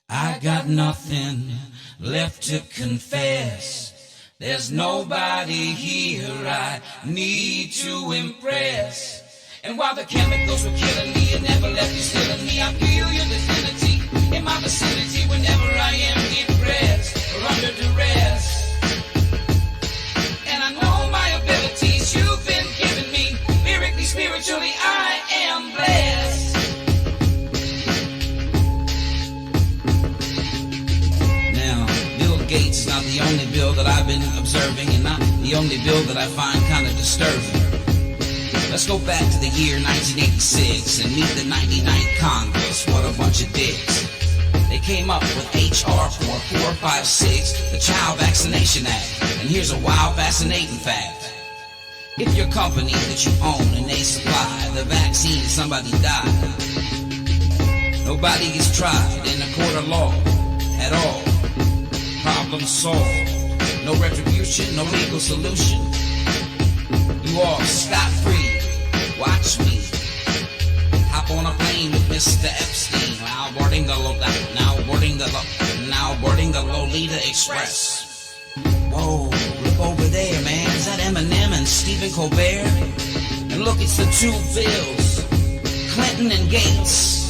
I got nothing left to confess. There's nobody here I need to impress. And while the chemicals were killing me, it never left you still in me. I feel your divinity in my vicinity whenever I am depressed or under duress. And I know my abilities you've been giving me. Lyrically, spiritually, I am blessed. Gates is not the only bill that I've been observing, and not the only bill that I find kind of disturbing. Let's go back to the year 1986 and meet the 99th Congress. What a bunch of dicks. They came up with H.R. 4456, the Child Vaccination Act. And here's a wild, fascinating fact. If your company that you own and they supply the vaccine, somebody died, nobody gets tried in a court of law at all. Problem solved. No retribution, no legal solution. You all scot-free. Watch me. Hop on a plane with Mr. Epstein. Now boarding the Lolita Express. Whoa, look over there, man. Is that Eminem and Stephen Colbert? And look, it's the two Bills, Clinton and Gates.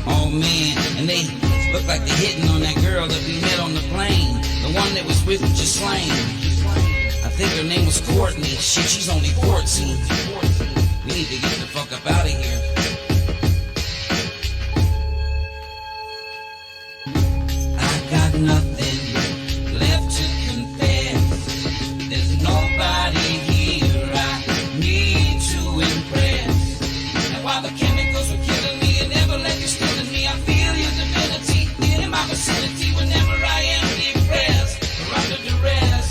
Oh man, and they look like they're hitting on that girl that we met on the plane. The one that was with Ghislaine. I think her name was Courtney. Shit, she's only 14. We need to get the fuck up out of here. I got nothing left to confess. There's nobody here I need to impress. And while the chemicals were killing me, it never left you still in me. I feel your divinity in my vicinity whenever I am depressed or under duress.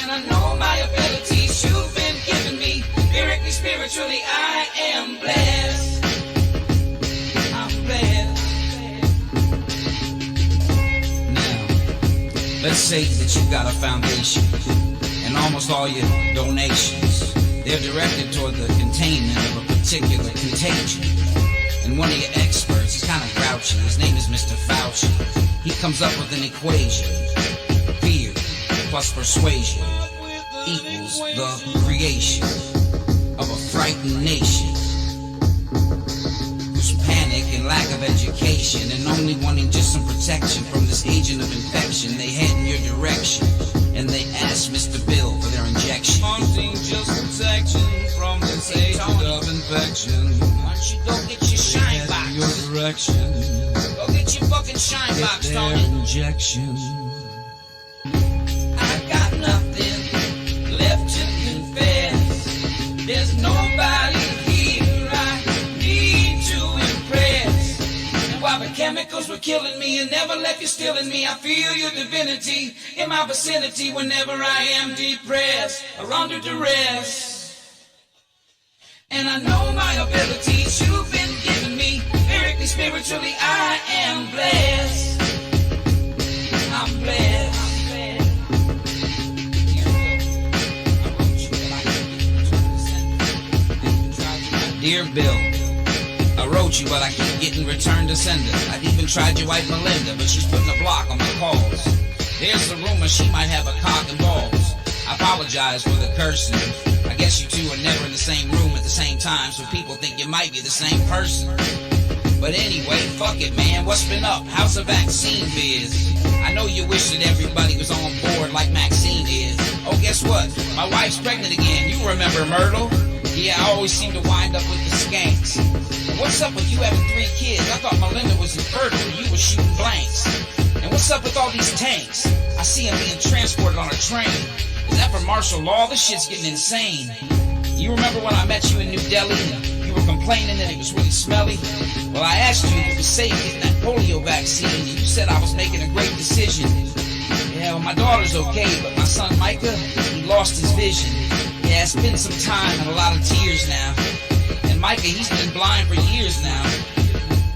And I know my abilities you've been giving me. Lyrically, spiritually, I am blessed. I'm blessed. Now, let's say that you've got a foundation and almost all your donations, they're directed toward the containment of a particular contagion. And one of your experts, he's kind of grouchy, his name is Mr. Fauci. He comes up with an equation. Fear plus persuasion equals the creation of a frightened nation whose panic and lack of education and only wanting just some protection from this agent of infection, they head in your direction and they ask Mr. Bill for their injection. Wanting just protection from this agent of infection. Why don't you go get your shine box? Your direction. Go get your fucking shine box, Tony. Injection. I got nothing left to confess. There's nobody here I need to impress. And while the chemicals were killing me and never left you still in me, I feel your divinity in my vicinity whenever I am depressed or under duress. And I know my abilities you've been giving me. Lyrically, spiritually, I am blessed. I'm blessed. Dear Bill, I wrote you, but I keep getting returned to sender. I've even tried your wife Melinda, but she's putting a block on my calls. There's the rumor she might have a cock and balls. I apologize for the cursing. I guess you two are never in the same room at the same time, so people think you might be the same person. But anyway, fuck it, man. What's been up? How's the vaccine biz? I know you wish that everybody was on board like Maxine is. Oh, guess what? My wife's pregnant again. You remember Myrtle? Yeah, I always seem to wind up with the skanks. And what's up with you having 3 kids? I thought Melinda was infertile and you were shooting blanks. And what's up with all these tanks? I see them being transported on a train. Is that for martial law? This shit's getting insane. You remember when I met you in New Delhi and you were complaining that it was really smelly? Well, I asked you if it was safe getting that polio vaccine and you said I was making a great decision. Yeah, well, my daughter's okay, but my son Micah, he lost his vision. Yeah, it's been some time and a lot of tears now. And Micah, he's been blind for years now.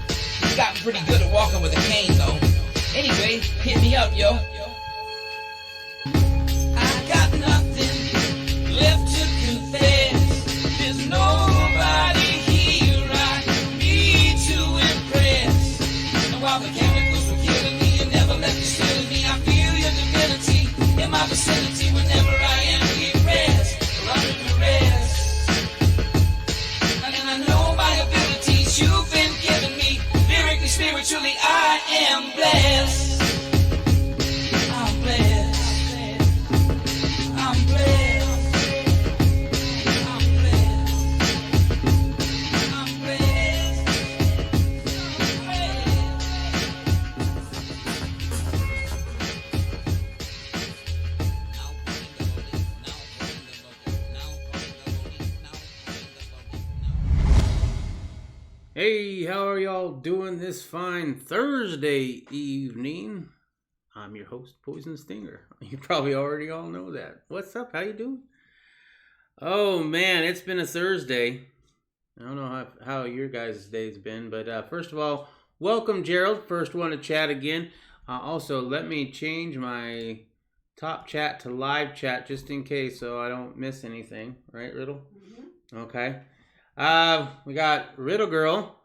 He's gotten pretty good at walking with a cane, though. Anyway, hit me up, yo. I got nothing left to confess. There's nobody here I need to impress. And vicinity whenever I am depressed or under duress. And I know my abilities you've been giving me. Lyrically, spiritually, I am blessed. I'm blessed. I'm blessed. I'm blessed. I'm blessed. Hey, how are y'all doing this fine Thursday evening? I'm your host, Poison Stinger. You probably already all know that. What's up? How you doing? Oh man, it's been a Thursday. I don't know how your guys' day's been, but first of all, welcome Gerald. First one to chat again. Also, let me change my top chat to live chat just in case so I don't miss anything. Right, Riddle? Mm-hmm. Okay. We got Riddle Girl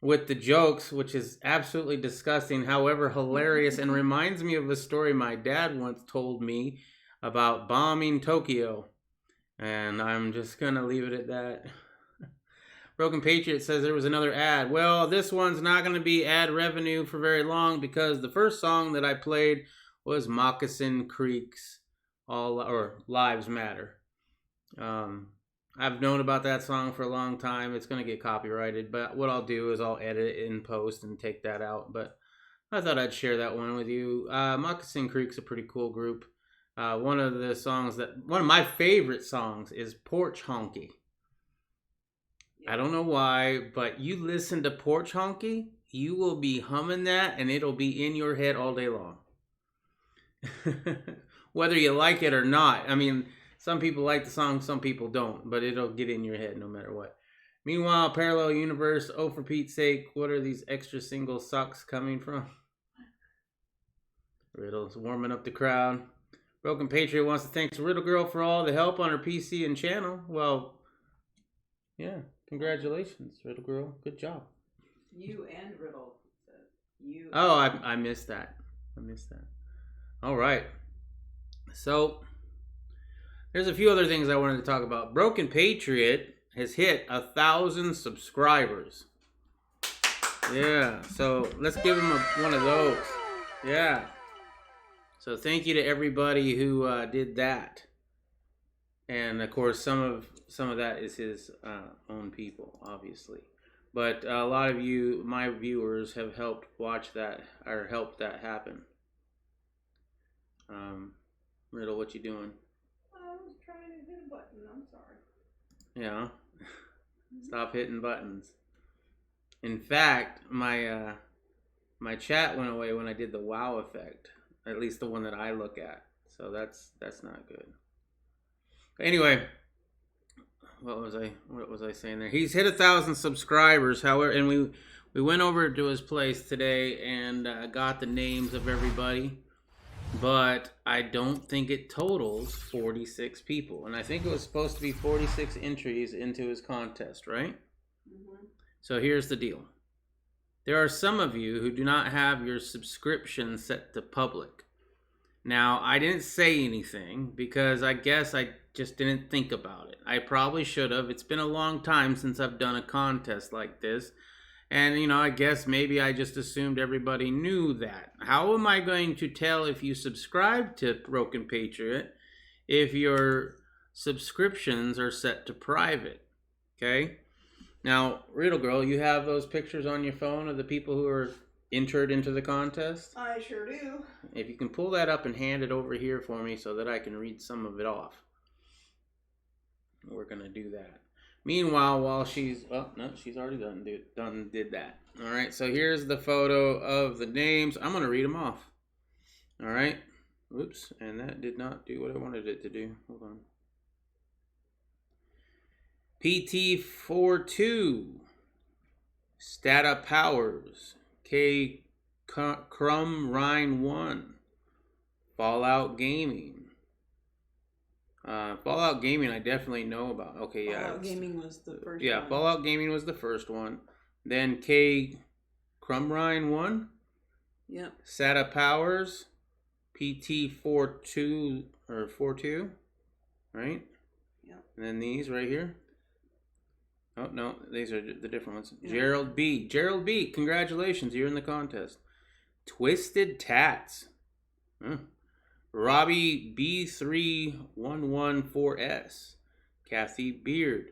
with the jokes, which is absolutely disgusting, however hilarious, and reminds me of a story my dad once told me about bombing Tokyo. And I'm just gonna leave it at that. Broken Patriot says there was another ad. Well, this one's not gonna be ad revenue for very long because the first song that I played was Moccasin Creek's Lives Matter. I've known about that song for a long time. It's going to get copyrighted, but what I'll do is I'll edit it in post and take that out. But I thought I'd share that one with you. Moccasin Creek's a pretty cool group. One of my favorite songs is Porch Honky. I don't know why, but you listen to Porch Honky, you will be humming that and it'll be in your head all day long. Whether you like it or not. I mean, some people like the song, some people don't, but it'll get in your head no matter what. Meanwhile, Parallel Universe, oh, for Pete's sake, what are these extra single sucks coming from? Riddle's warming up the crowd. Broken Patriot wants to thank Riddle Girl for all the help on her PC and channel. Well, yeah, congratulations, Riddle Girl. Good job. You and Riddle. You. Oh, I missed that. All right. So there's a few other things I wanted to talk about. Broken Patriot has hit 1,000 subscribers. Yeah, so let's give him one of those. Yeah. So thank you to everybody who did that. And of course, some of that is his own people, obviously. But a lot of you, my viewers, have helped watch that or helped that happen. Riddle, what you doing? I was trying to hit a button. I'm sorry. Yeah. Stop hitting buttons. In fact, my chat went away when I did the wow effect. At least the one that I look at. So that's not good. But anyway, what was I saying there? He's hit 1,000 subscribers. However, and we went over to his place today and got the names of everybody. But I don't think it totals 46 people. And I think it was supposed to be 46 entries into his contest, right? Mm-hmm. So here's the deal. There are some of you who do not have your subscription set to public. Now, I didn't say anything because I guess I just didn't think about it. I probably should have. It's been a long time since I've done a contest like this. And, I guess maybe I just assumed everybody knew that. How am I going to tell if you subscribe to Broken Patriot if your subscriptions are set to private? Okay? Now, Riddle Girl, you have those pictures on your phone of the people who are entered into the contest? I sure do. If you can pull that up and hand it over here for me so that I can read some of it off. We're going to do that. Meanwhile, while she's already did that. All right, so here's the photo of the names. I'm going to read them off. All right. Oops, and that did not do what I wanted it to do. Hold on. PT42, Stata Powers, K Crumb Rhine 1, Fallout Gaming. Fallout Gaming I definitely know about. Okay, yeah. Fallout Gaming was the first one. Yeah, Fallout Gaming was the first one. Then K Crumbrine 1. Yep. SATA Powers. PT42 or 4-2, right? Yep. And then these right here. Oh, no, these are the different ones. Yeah. Gerald B. Gerald B, congratulations, you're in the contest. Twisted Tats. Huh. Robbie B3114S. Kathy Beard.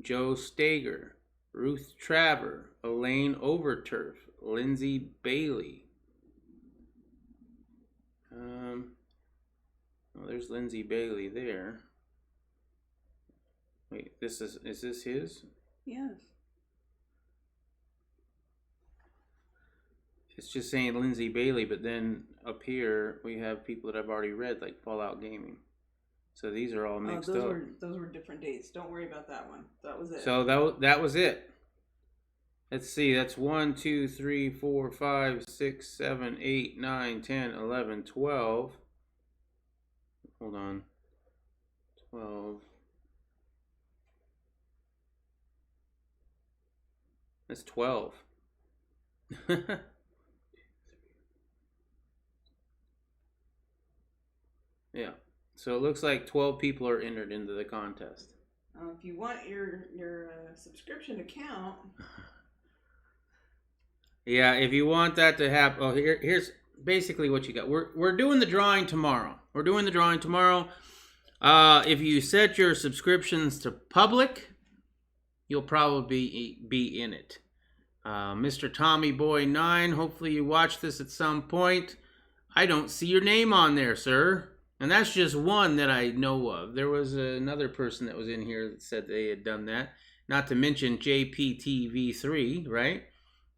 Joe Stager. Ruth Traver. Elaine Overturf. Lindsay Bailey. Oh, there's Lindsay Bailey there. Wait, is this his? Yes. It's just saying Lindsay Bailey, but then up here we have people that I've already read, like Fallout Gaming. So these are all mixed up. Those were different dates. Don't worry about that one. That was it. So that was it. Let's see, that's 1, 2, 3, 4, 5, 6, 7, 8, 9, 10, 11, 12. Hold on. 12. That's 12. Yeah. So it looks like 12 people are entered into the contest. If you want your subscription to count. Yeah, if you want that to happen, oh, here's basically what you got. We're doing the drawing tomorrow. If you set your subscriptions to public, you'll probably be in it. Mr. Tommy Boy 9, hopefully you watch this at some point. I don't see your name on there, sir. And that's just one that I know of. There was another person that was in here that said they had done that. Not to mention JPTV3, right?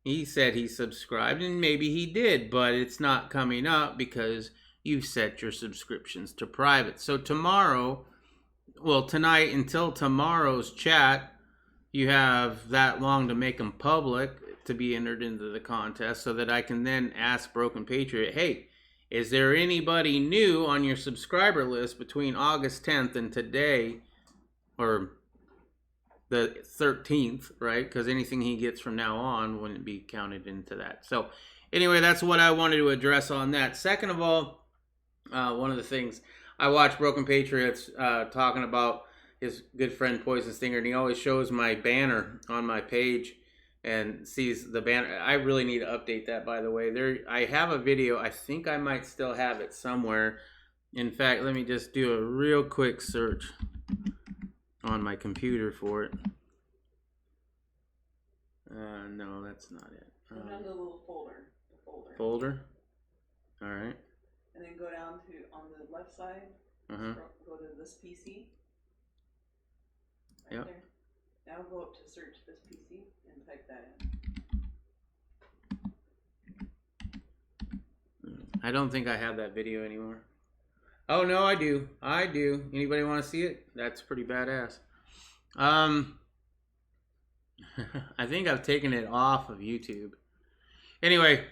He said he subscribed, and maybe he did, but it's not coming up because you've set your subscriptions to private. So tomorrow, well, tonight until tomorrow's chat, you have that long to make them public to be entered into the contest so that I can then ask Broken Patriot, hey, is there anybody new on your subscriber list between August 10th and today, or the 13th, right? Because anything he gets from now on wouldn't be counted into that. So anyway, that's what I wanted to address on that. Second of all, one of the things, I watched Broken Patriots talking about his good friend Poison Stinger, and he always shows my banner on my page and sees the banner. I really need to update that, by the way. I have a video. I think I might still have it somewhere. In fact, let me just do a real quick search on my computer for it. No, that's not it. Go down to the little folder. Folder? All right. And then go down to, on the left side, go to this PC. Right there. Now go up to search this PC and type that in. I don't think I have that video anymore. Oh, no, I do. Anybody want to see it? That's pretty badass. I think I've taken it off of YouTube. Anyway,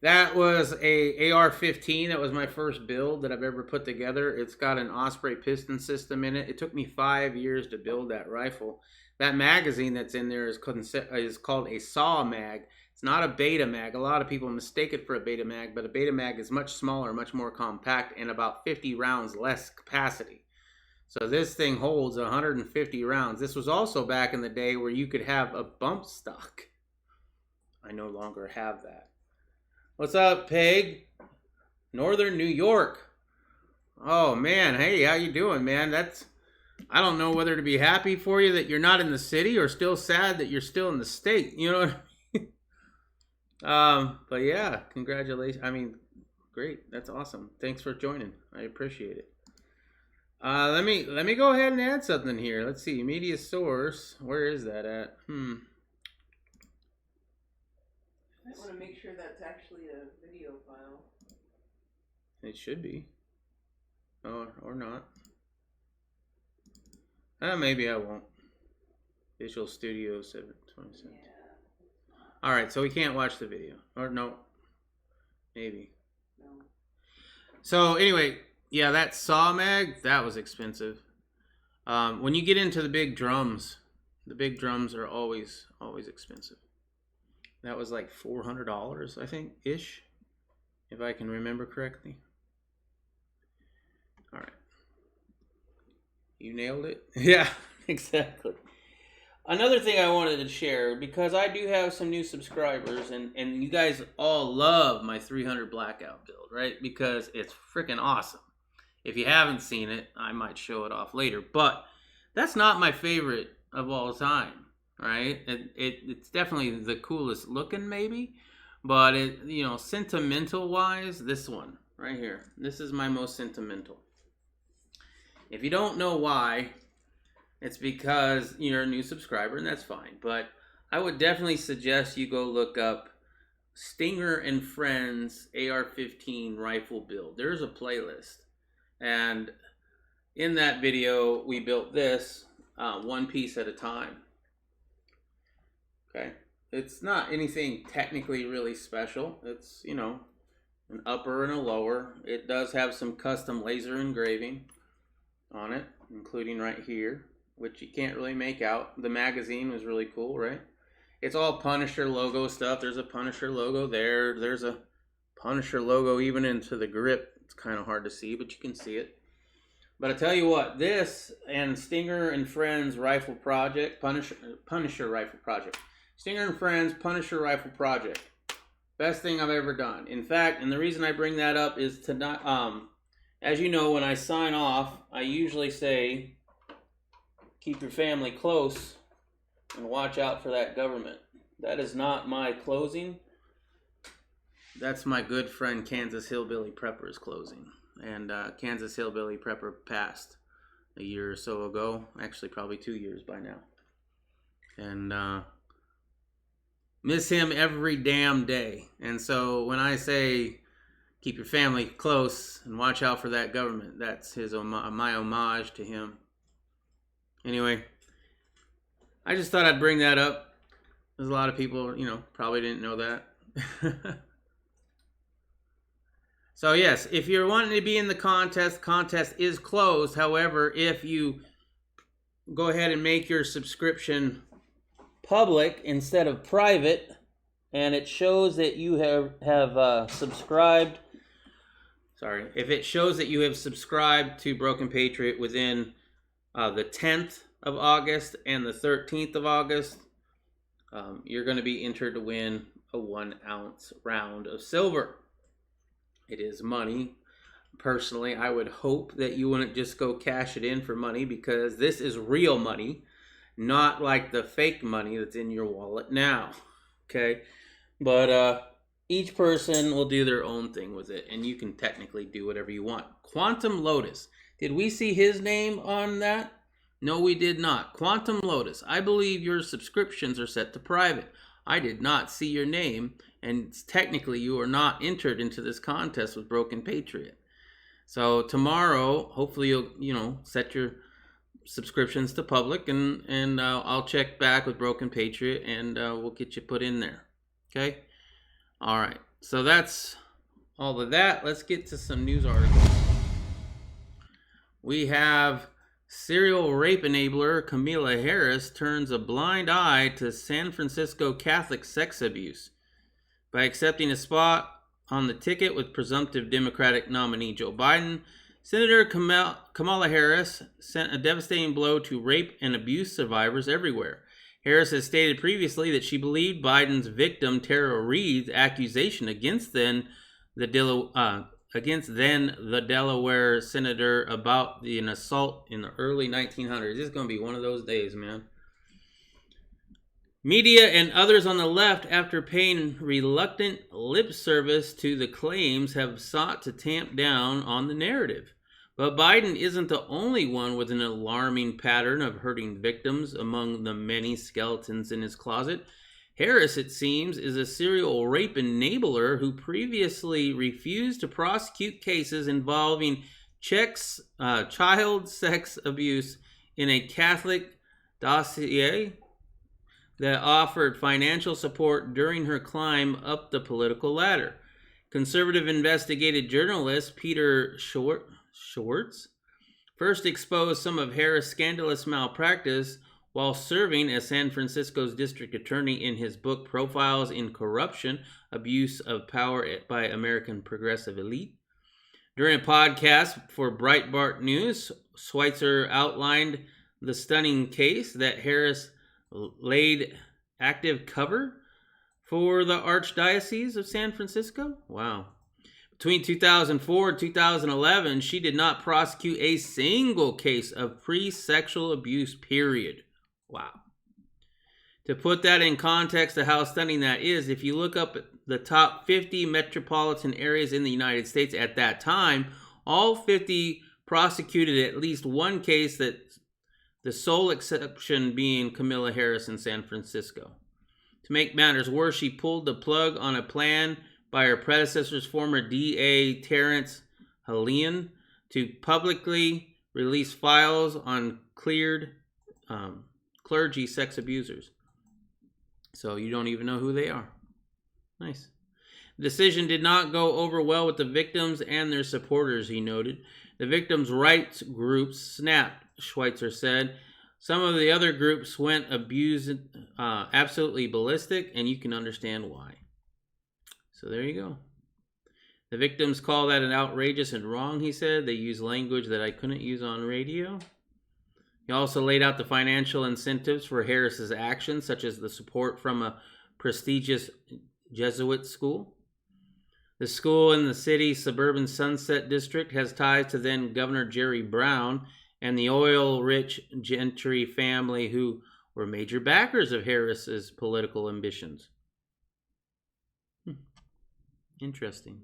that was a AR-15. That was my first build that I've ever put together. It's got an Osprey piston system in it. It took me 5 years to build that rifle. That magazine that's in there is called a SAW mag. It's not a beta mag. A lot of people mistake it for a beta mag, but a beta mag is much smaller, much more compact, and about 50 rounds less capacity. So this thing holds 150 rounds. This was also back in the day where you could have a bump stock. I no longer have that. What's up, Peg? Northern New York. Oh, man. Hey, how you doing, man? I don't know whether to be happy for you that you're not in the city or still sad that you're still in the state. You know what I mean? But yeah, congratulations. I mean, great. That's awesome. Thanks for joining. I appreciate it. Let me go ahead and add something here. Let's see. Media source. Where is that at? I want to make sure that's actually a video file. It should be. Or not. Maybe I won't. Visual Studio 727. Yeah. Alright, so we can't watch the video. Or no. Maybe. No. So anyway, yeah, that SAW mag, that was expensive. When you get into the big drums are always expensive. That was like $400, I think, ish, if I can remember correctly. All right. You nailed it. Yeah, exactly. Another thing I wanted to share, because I do have some new subscribers, and you guys all love my 300 blackout build, right? Because it's freaking awesome. If you haven't seen it, I might show it off later. But that's not my favorite of all time, right? It's definitely the coolest looking, maybe. But, sentimental-wise, this one right here. This is my most sentimental. If you don't know why, it's because you're a new subscriber, and that's fine. But I would definitely suggest you go look up Stinger and Friends AR-15 rifle build. There's a playlist. And in that video, we built this one piece at a time. Okay. It's not anything technically really special. It's, an upper and a lower. It does have some custom laser engraving on it, including right here, which you can't really make out. The magazine was really cool, right? It's all Punisher logo stuff. There's a Punisher logo there. There's a Punisher logo even into the grip. It's kind of hard to see, but you can see it. But I tell you what, this and Stinger and Friends Rifle Project, Punisher Rifle Project. Stinger and Friends Punisher Rifle Project. Best thing I've ever done. In fact, and the reason I bring that up is to not, as you know, when I sign off, I usually say, keep your family close and watch out for that government. That is not my closing. That's my good friend Kansas Hillbilly Prepper's closing. And Kansas Hillbilly Prepper passed a year or so ago. Actually, probably 2 years by now. And miss him every damn day. And so when I say keep your family close and watch out for that government, that's my homage to him. Anyway, I just thought I'd bring that up. There's a lot of people, probably didn't know that. So yes, if you're wanting to be in the contest is closed. However, if you go ahead and make your subscription public instead of private, and it shows that you have subscribed. Sorry, if it shows that you have subscribed to Broken Patriot within the 10th of August and the 13th of August, you're going to be entered to win a 1-ounce round of silver. It is money. Personally, I would hope that you wouldn't just go cash it in for money, because this is real money, not like the fake money that's in your wallet now. Okay? But each person will do their own thing with it, and you can technically do whatever you want. Quantum Lotus. Did we see his name on that? No, we did not. Quantum Lotus. I believe your subscriptions are set to private. I did not see your name, and technically you are not entered into this contest with Broken Patriot. So tomorrow, hopefully you'll set your subscriptions to public, and I'll check back with Broken Patriot, and we'll get you put in there. Okay? All right. So that's all of that. Let's get to some news articles. We have serial rape enabler Kamala Harris turns a blind eye to San Francisco Catholic sex abuse by accepting a spot on the ticket with presumptive Democratic nominee Joe Biden. Senator Kamala Harris sent a devastating blow to rape and abuse survivors everywhere. Harris has stated previously that she believed Biden's victim Tara Reade's accusation against then the Delaware senator about an assault in the early 1900s. This is going to be one of those days, man. Media and others on the left, after paying reluctant lip service to the claims, have sought to tamp down on the narrative. But Biden isn't the only one with an alarming pattern of hurting victims among the many skeletons in his closet. Harris, it seems, is a serial rape enabler who previously refused to prosecute cases involving child sex abuse in a Catholic dossier that offered financial support during her climb up the political ladder. Conservative investigative journalist Peter Schwartz first exposed some of Harris' scandalous malpractice while serving as San Francisco's district attorney in his book Profiles in Corruption, Abuse of Power by American Progressive Elite. During a podcast for Breitbart News, Schweitzer outlined the stunning case that Harris laid active cover for the Archdiocese of San Francisco. Wow. Between 2004 and 2011, she did not prosecute a single case of pre-sexual abuse, period. Wow. To put that in context of how stunning that is, if you look up the top 50 metropolitan areas in the United States at that time, all 50 prosecuted at least one case, that the sole exception being Kamala Harris in San Francisco. To make matters worse, she pulled the plug on a plan by her predecessor's former DA Terrence Hallian to publicly release files on cleared clergy sex abusers. So you don't even know who they are. Nice. The decision did not go over well with the victims and their supporters, he noted. The victims' rights groups snapped, Schweitzer said. Some of the other groups went absolutely ballistic, and you can understand why. So there you go. The victims call that an outrageous and wrong, he said. They use language that I couldn't use on radio. He also laid out the financial incentives for Harris's actions, such as the support from a prestigious Jesuit school. The school in the city's suburban Sunset District has ties to then Governor Jerry Brown and the oil-rich Gentry family, who were major backers of Harris's political ambitions. Interesting.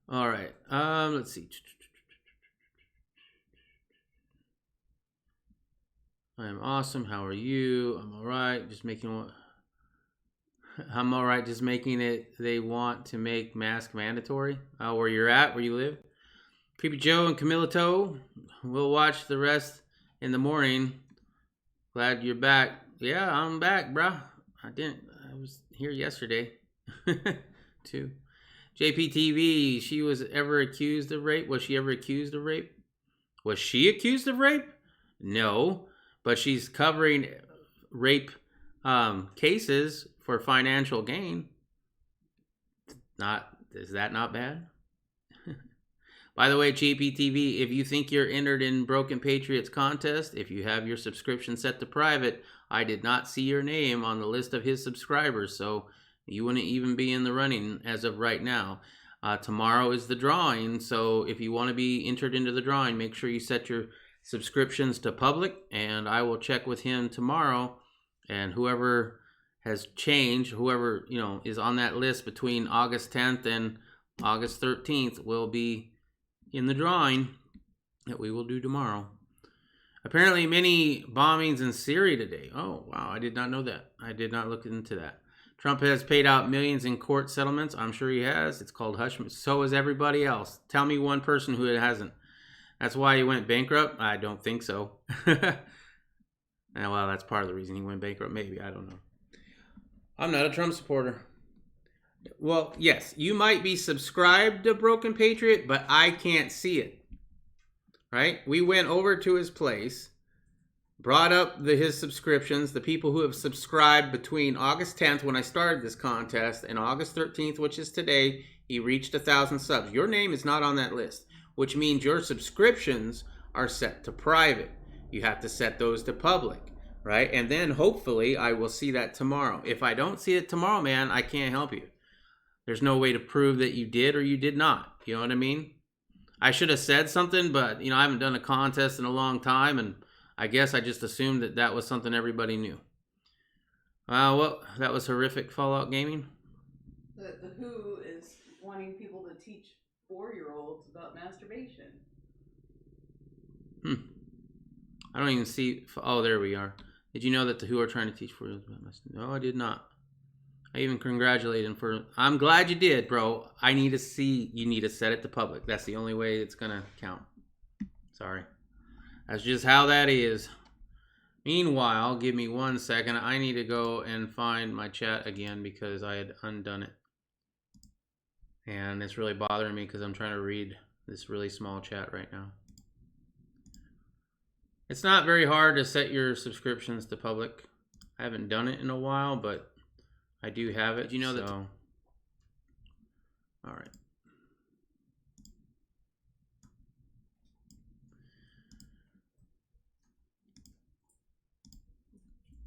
All right. Let's see. I'm awesome. How are you? I'm all right. I'm all right. Just making it. They want to make mask mandatory. Where you're at, where you live. Creepy Joe and Camilla Toe. We'll watch the rest in the morning. Glad you're back. Yeah, I'm back, bro. I was here yesterday. Too. JPTV. She was ever accused of rape? Was she ever accused of rape? Was she accused of rape? No. But she's covering rape cases for financial gain. Is that not bad? By the way, GPTV, if you think you're entered in Broken Patriots contest, if you have your subscription set to private, I did not see your name on the list of his subscribers, so you wouldn't even be in the running as of right now. Tomorrow is the drawing, so if you want to be entered into the drawing, make sure you set your subscriptions to public, and I will check with him tomorrow, and whoever has changed, whoever is on that list between August 10th and August 13th will be in the drawing that we will do tomorrow. Apparently many bombings in Syria today. Oh wow, I did not know that. I did not look into that. Trump has paid out millions in court settlements. I'm sure he has. It's called hush. So has everybody else. Tell me one person who it hasn't. That's why he went bankrupt? I don't think so. Well, that's part of the reason he went bankrupt. Maybe. I don't know. I'm not a Trump supporter. Well, yes, you might be subscribed to Broken Patriot, but I can't see it. Right? We went over to his place, brought up his subscriptions, the people who have subscribed between August 10th, when I started this contest, and August 13th, which is today. He reached 1,000 subs. Your name is not on that list, which means your subscriptions are set to private. You have to set those to public, right? And then hopefully I will see that tomorrow. If I don't see it tomorrow, man, I can't help you. There's no way to prove that you did or you did not. You know what I mean? I should have said something, but I haven't done a contest in a long time, and I guess I just assumed that was something everybody knew. Well, that was horrific. Fallout Gaming. The WHO is wanting people to teach 4-year-olds about masturbation. I don't even see. Oh, there we are. Did you know that the WHO are trying to teach 4-year-olds about masturbation? No, I did not. I even congratulate him for. I'm glad you did, bro. I need to see. You need to set it to public. That's the only way it's gonna count. Sorry. That's just how that is. Meanwhile, give me 1 second. I need to go and find my chat again because I had undone it. And it's really bothering me because I'm trying to read this really small chat right now. It's not very hard to set your subscriptions to public. I haven't done it in a while, but I do have it. You know that. All right.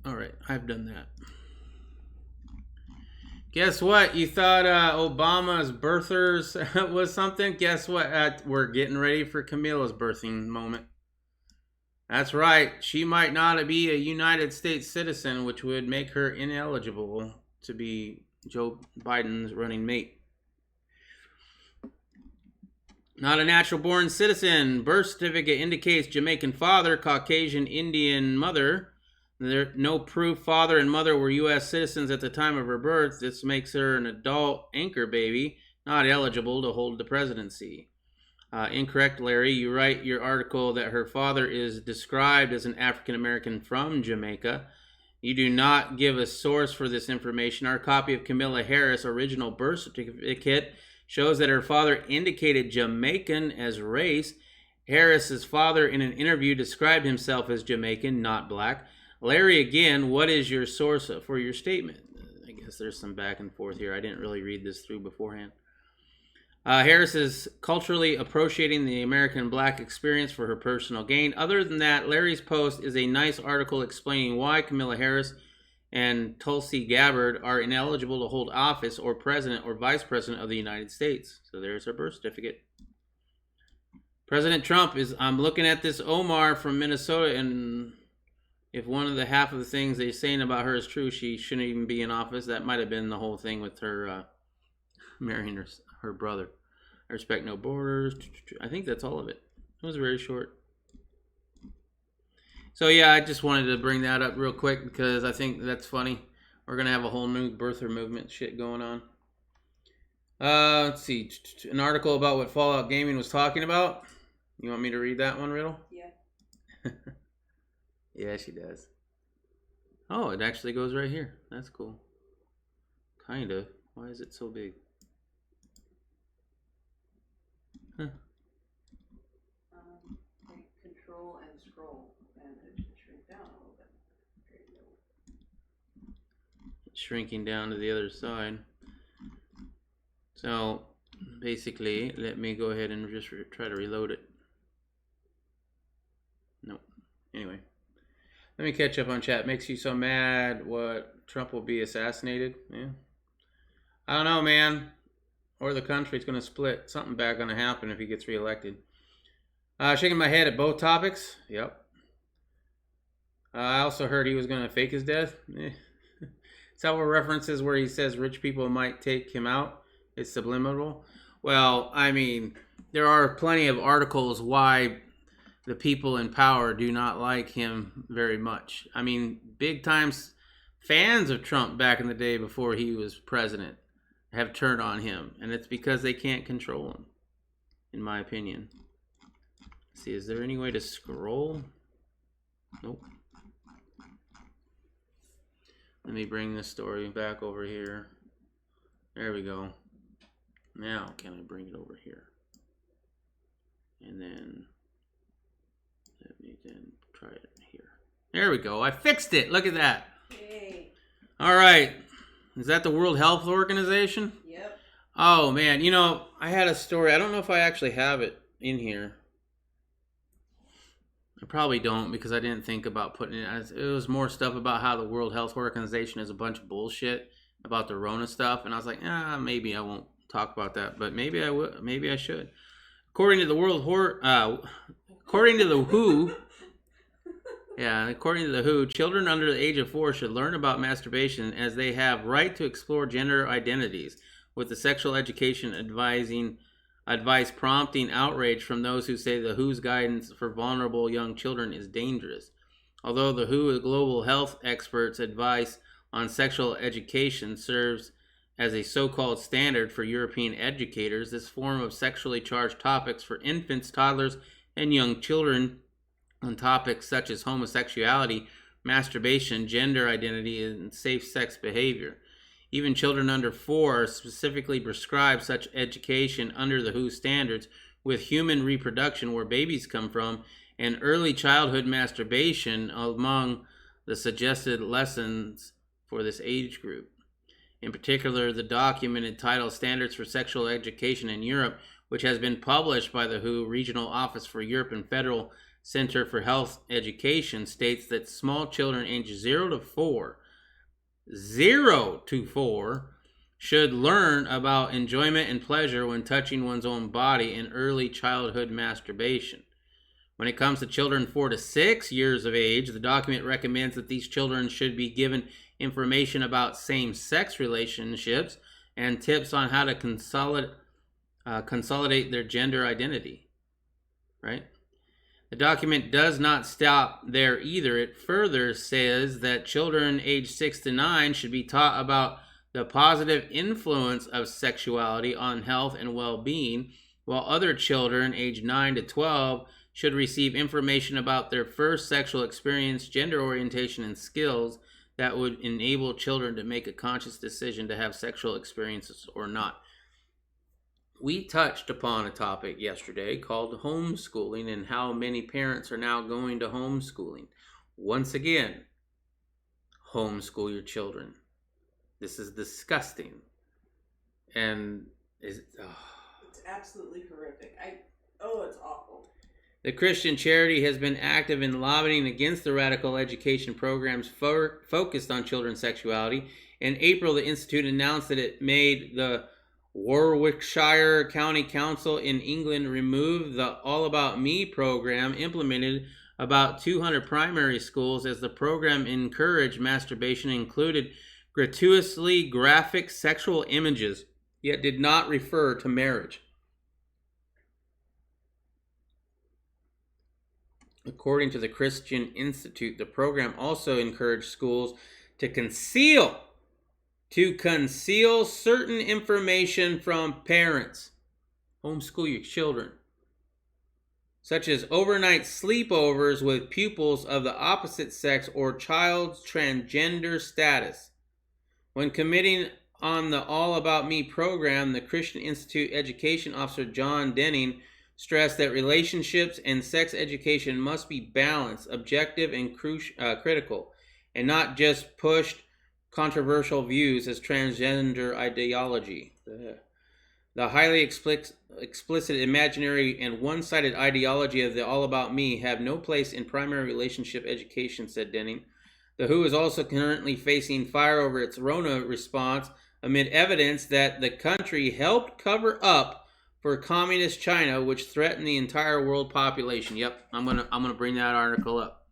All right, I've done that. Guess what? You thought Obama's birthers was something? Guess what? We're getting ready for Camilla's birthing moment. That's right. She might not be a United States citizen, which would make her ineligible to be Joe Biden's running mate. Not a natural-born citizen. Birth certificate indicates Jamaican father, Caucasian Indian mother. There no proof father and mother were U.S. citizens at the time of her birth. This makes her an adult anchor baby, not eligible to hold the presidency. Incorrect, Larry. You write your article that her father is described as an African American from Jamaica. You do not give a source for this information. Our copy of Kamala Harris' original birth certificate shows that her father indicated Jamaican as race. Harris's father in an interview described himself as Jamaican, not black. Larry, again, what is your source for your statement? I guess there's some back and forth here. I didn't really read this through beforehand. Harris is culturally appropriating the American black experience for her personal gain. Other than that, Larry's post is a nice article explaining why Kamala Harris and Tulsi Gabbard are ineligible to hold office or president or vice president of the United States. So there's her birth certificate. President Trump is, I'm looking at this Omar from Minnesota, and if one of the half of the things they're saying about her is true, she shouldn't even be in office. That might have been the whole thing with her marrying her brother. I respect no borders. I think that's all of it. It was very short. So yeah, I just wanted to bring that up real quick because I think that's funny. We're going to have a whole new birther movement shit going on. Let's see. An article about what Fallout Gaming was talking about. You want me to read that one, Riddle? Yeah. Yeah, she does. Oh, it actually goes right here. That's cool. Kind of. Why is it so big? Huh. Control and scroll, and it should shrink down a little bit. There you go. It's shrinking down to the other side. So, basically, let me go ahead and just try to reload it. Nope. Anyway. Let me catch up on chat. Makes you so mad what Trump will be assassinated? Yeah. I don't know, man. Or the country's going to split. Something bad going to happen if he gets reelected. Shaking my head at both topics. Yep. I also heard he was going to fake his death. Several references where he says rich people might take him out. It's subliminal. Well, I mean, there are plenty of articles why the people in power do not like him very much. I mean, big time fans of Trump back in the day before he was president have turned on him, and it's because they can't control him, in my opinion. Let's see, is there any way to scroll? Nope. Let me bring this story back over here. There we go. Now, can I bring it over here? And then, let me then try it here. There we go. I fixed it. Look at that. Yay. All right. Is that the World Health Organization? Yep. Oh, man. You know, I had a story. I don't know if I actually have it in here. I probably don't because I didn't think about putting it. It was more stuff about how the World Health Organization is a bunch of bullshit about the Rona stuff. And I was like, maybe I won't talk about that. But maybe I will. Maybe I should. According to the according to the WHO... Yeah, according to the WHO, children under the age of 4 should learn about masturbation as they have right to explore gender identities, with the sexual education advice prompting outrage from those who say the WHO's guidance for vulnerable young children is dangerous. Although the WHO global health experts' advice on sexual education serves as a so-called standard for European educators, this form of sexually charged topics for infants, toddlers, and young children on topics such as homosexuality, masturbation, gender identity, and safe sex behavior. Even children under 4 are specifically prescribed such education under the WHO standards, with human reproduction, where babies come from, and early childhood masturbation among the suggested lessons for this age group. In particular, the document entitled Standards for Sexual Education in Europe, which has been published by the WHO Regional Office for Europe and Federal Center for Health Education, states that small children aged 0 to 4 should learn about enjoyment and pleasure when touching one's own body and early childhood masturbation. When it comes to children 4 to 6 years of age, the document recommends that these children should be given information about same-sex relationships and tips on how to consolidate their gender identity. Right? The document does not stop there either. It further says that children aged 6 to 9 should be taught about the positive influence of sexuality on health and well-being, while other children aged 9 to 12 should receive information about their first sexual experience, gender orientation, and skills that would enable children to make a conscious decision to have sexual experiences or not. We touched upon a topic yesterday called homeschooling and how many parents are now going to homeschooling. Once again, homeschool your children. This is disgusting. And it's absolutely horrific. It's awful. The Christian charity has been active in lobbying against the radical education programs focused on children's sexuality. In April, the Institute announced that it made the Warwickshire County Council in England remove the All About Me program implemented about 200 primary schools, as the program encouraged masturbation and included gratuitously graphic sexual images, yet did not refer to marriage. According to the Christian Institute, the program also encouraged schools to conceal certain information from parents. Homeschool your children. Such as overnight sleepovers with pupils of the opposite sex or child's transgender status. When committing on the All About Me program, the Christian Institute Education Officer John Denning stressed that relationships and sex education must be balanced, objective, and critical, and not just pushed controversial views as transgender ideology. The highly explicit, imaginary, and one-sided ideology of the All About Me have no place in primary relationship education, said Denning. The WHO is also currently facing fire over its Rona response amid evidence that the country helped cover up for communist China, which threatened the entire world population. Yep, I'm gonna bring that article up.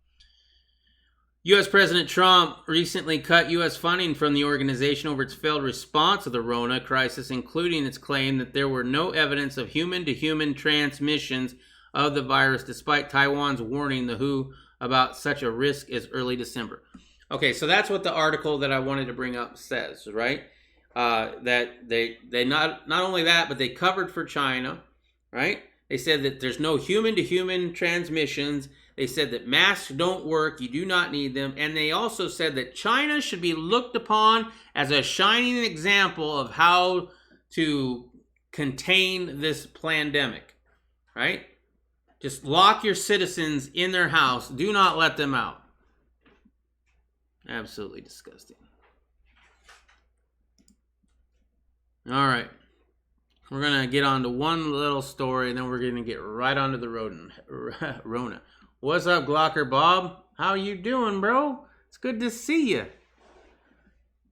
U.S. President Trump recently cut U.S. funding from the organization over its failed response to the Rona crisis, including its claim that there were no evidence of human-to-human transmissions of the virus, despite Taiwan's warning the WHO about such a risk as early December. Okay, so that's what the article that I wanted to bring up says, right? That they not only that, but they covered for China, right? They said that there's no human-to-human transmissions. They said that masks don't work, you do not need them. And they also said that China should be looked upon as a shining example of how to contain this pandemic, right? Just lock your citizens in their house. Do not let them out. Absolutely disgusting. All right. We're going to get on to one little story, and then we're going to get right onto the Rona. What's up, Glocker Bob? How you doing, bro? It's good to see you.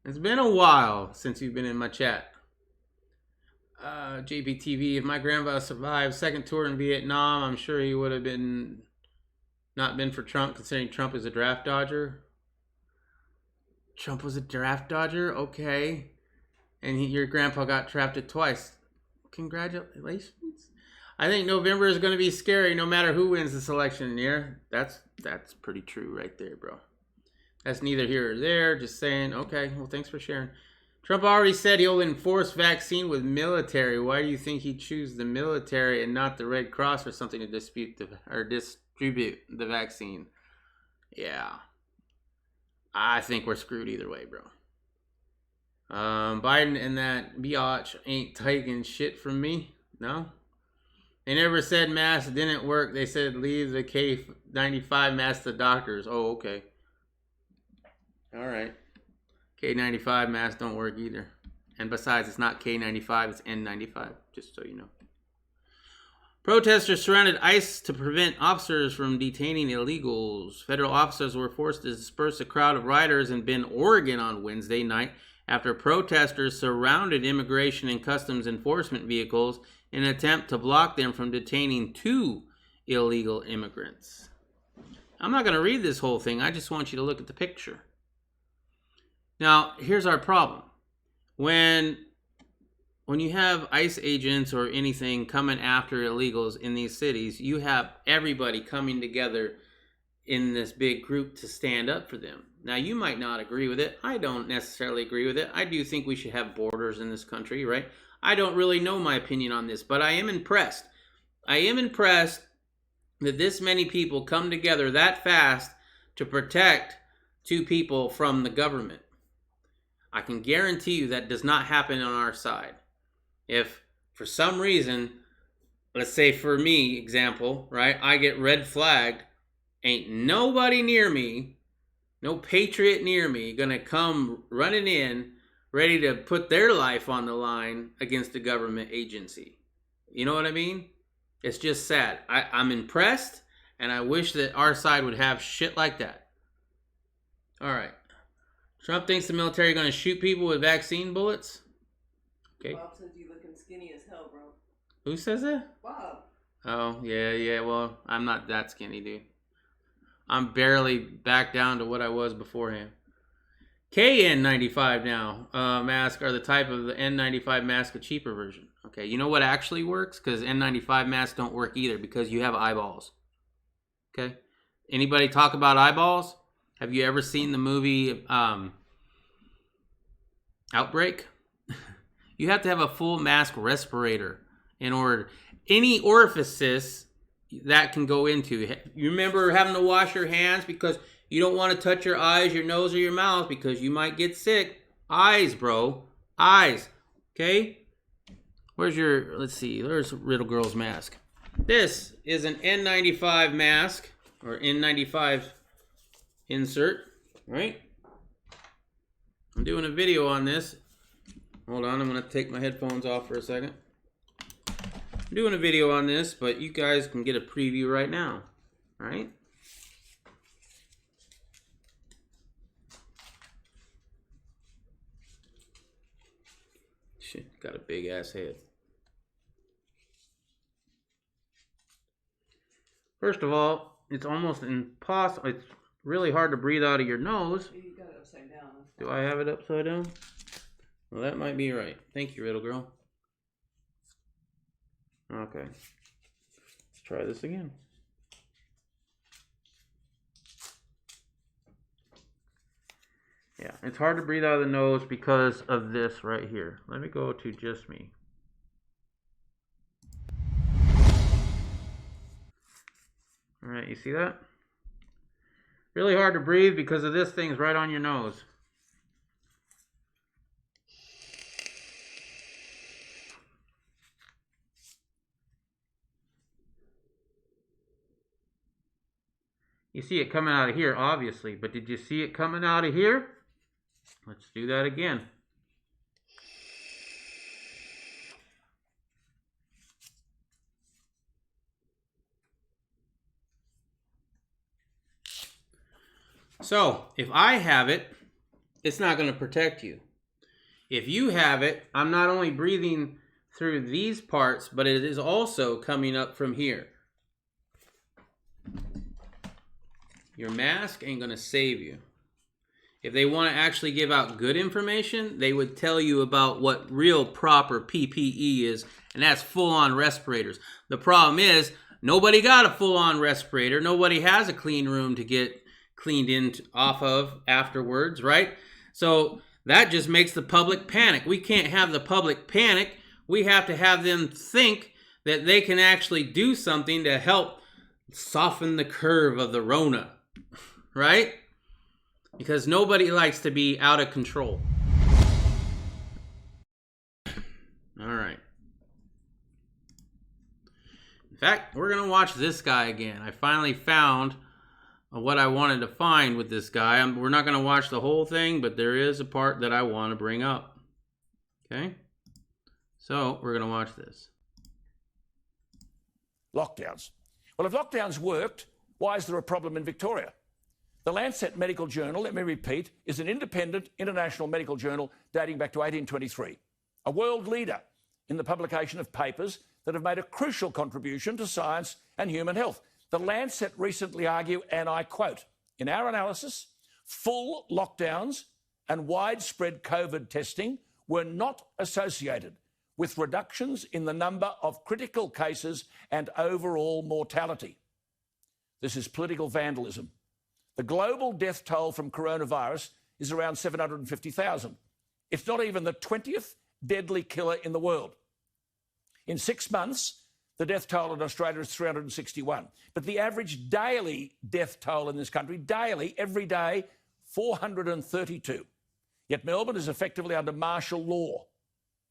It's been a while since you've been in my chat. JPTV, if my grandpa survived second tour in Vietnam, I'm sure he would have not been for Trump, considering Trump is a draft dodger. Trump was a draft dodger? Okay. And your grandpa got drafted twice. Congratulations. I think November is going to be scary no matter who wins this election year. That's pretty true right there, bro. That's neither here or there. Just saying, okay, well, thanks for sharing. Trump already said he'll enforce vaccine with military. Why do you think he'd choose the military and not the Red Cross or something to distribute the vaccine? Yeah. I think we're screwed either way, bro. Biden and that biatch ain't taking shit from me. No. They never said masks didn't work. They said leave the K95 mask to doctors. Oh, okay. All right. K95 masks don't work either. And besides, it's not K95, it's N95, just so you know. Protesters surrounded ICE to prevent officers from detaining illegals. Federal officers were forced to disperse a crowd of rioters in Bend, Oregon on Wednesday night after protesters surrounded immigration and customs enforcement vehicles in an attempt to block them from detaining 2 illegal immigrants. I'm not going to read this whole thing. I just want you to look at the picture. Now, here's our problem. When you have ICE agents or anything coming after illegals in these cities, you have everybody coming together in this big group to stand up for them. Now, you might not agree with it. I don't necessarily agree with it. I do think we should have borders in this country, right? I don't really know my opinion on this, but I am impressed. I am impressed that this many people come together that fast to protect 2 people from the government. I can guarantee you that does not happen on our side. If for some reason, let's say for me, example, right, I get red flagged, ain't nobody near me, no patriot near me, gonna come running in, ready to put their life on the line against a government agency. You know what I mean? It's just sad. I'm impressed, and I wish that our side would have shit like that. All right. Trump thinks the military are going to shoot people with vaccine bullets. Okay. Bob says you looking skinny as hell, bro. Who says that? Bob. Oh, yeah. Well, I'm not that skinny, dude. I'm barely back down to what I was beforehand. KN95 now masks are the type of the N95 mask, a cheaper version. Okay, you know what actually works? Because N95 masks don't work either because you have eyeballs. Okay? Anybody talk about eyeballs? Have you ever seen the movie Outbreak? You have to have a full mask respirator in order. Any orifices that can go into. You remember having to wash your hands because you don't want to touch your eyes, your nose, or your mouth because you might get sick. Eyes, bro. Eyes. Okay? Where's your, let's see, there's Riddle Girl's mask. This is an N95 mask, or N95 insert, right? I'm doing a video on this. Hold on, I'm going to take my headphones off for a second. I'm doing a video on this, but you guys can get a preview right now, all right? Shit, got a big ass head. First of all, it's almost impossible. It's really hard to breathe out of your nose. You got it upside down. Do I have it upside down? Well, that might be right. Thank you, Riddle Girl. Okay. Let's try this again. Yeah, it's hard to breathe out of the nose because of this right here. Let me go to just me. All right, you see that? Really hard to breathe because of this thing's right on your nose. You see it coming out of here, obviously, but did you see it coming out of here? Let's do that again. So, if I have it, it's not going to protect you. If you have it, I'm not only breathing through these parts, but it is also coming up from here. Your mask ain't going to save you. If they want to actually give out good information, they would tell you about what real proper PPE is, and that's full-on respirators. The problem is, nobody got a full-on respirator. Nobody has a clean room to get cleaned in off of afterwards, right? So that just makes the public panic. We can't have the public panic. We have to have them think that they can actually do something to help soften the curve of the Rona, right? Because nobody likes to be out of control. All right. In fact, we're going to watch this guy again. I finally found what I wanted to find with this guy. We're not going to watch the whole thing, but there is a part that I want to bring up. Okay? So, we're going to watch this. Lockdowns. Well, if lockdowns worked, why is there a problem in Victoria? The Lancet Medical Journal, let me repeat, is an independent international medical journal dating back to 1823. A world leader in the publication of papers that have made a crucial contribution to science and human health. The Lancet recently argue, and I quote, "In our analysis, full lockdowns and widespread COVID testing were not associated with reductions in the number of critical cases and overall mortality." This is political vandalism. The global death toll from coronavirus is around 750,000. It's not even the 20th deadly killer in the world. In 6 months, the death toll in Australia is 361. But the average daily death toll in this country, daily, every day, 432. Yet Melbourne is effectively under martial law,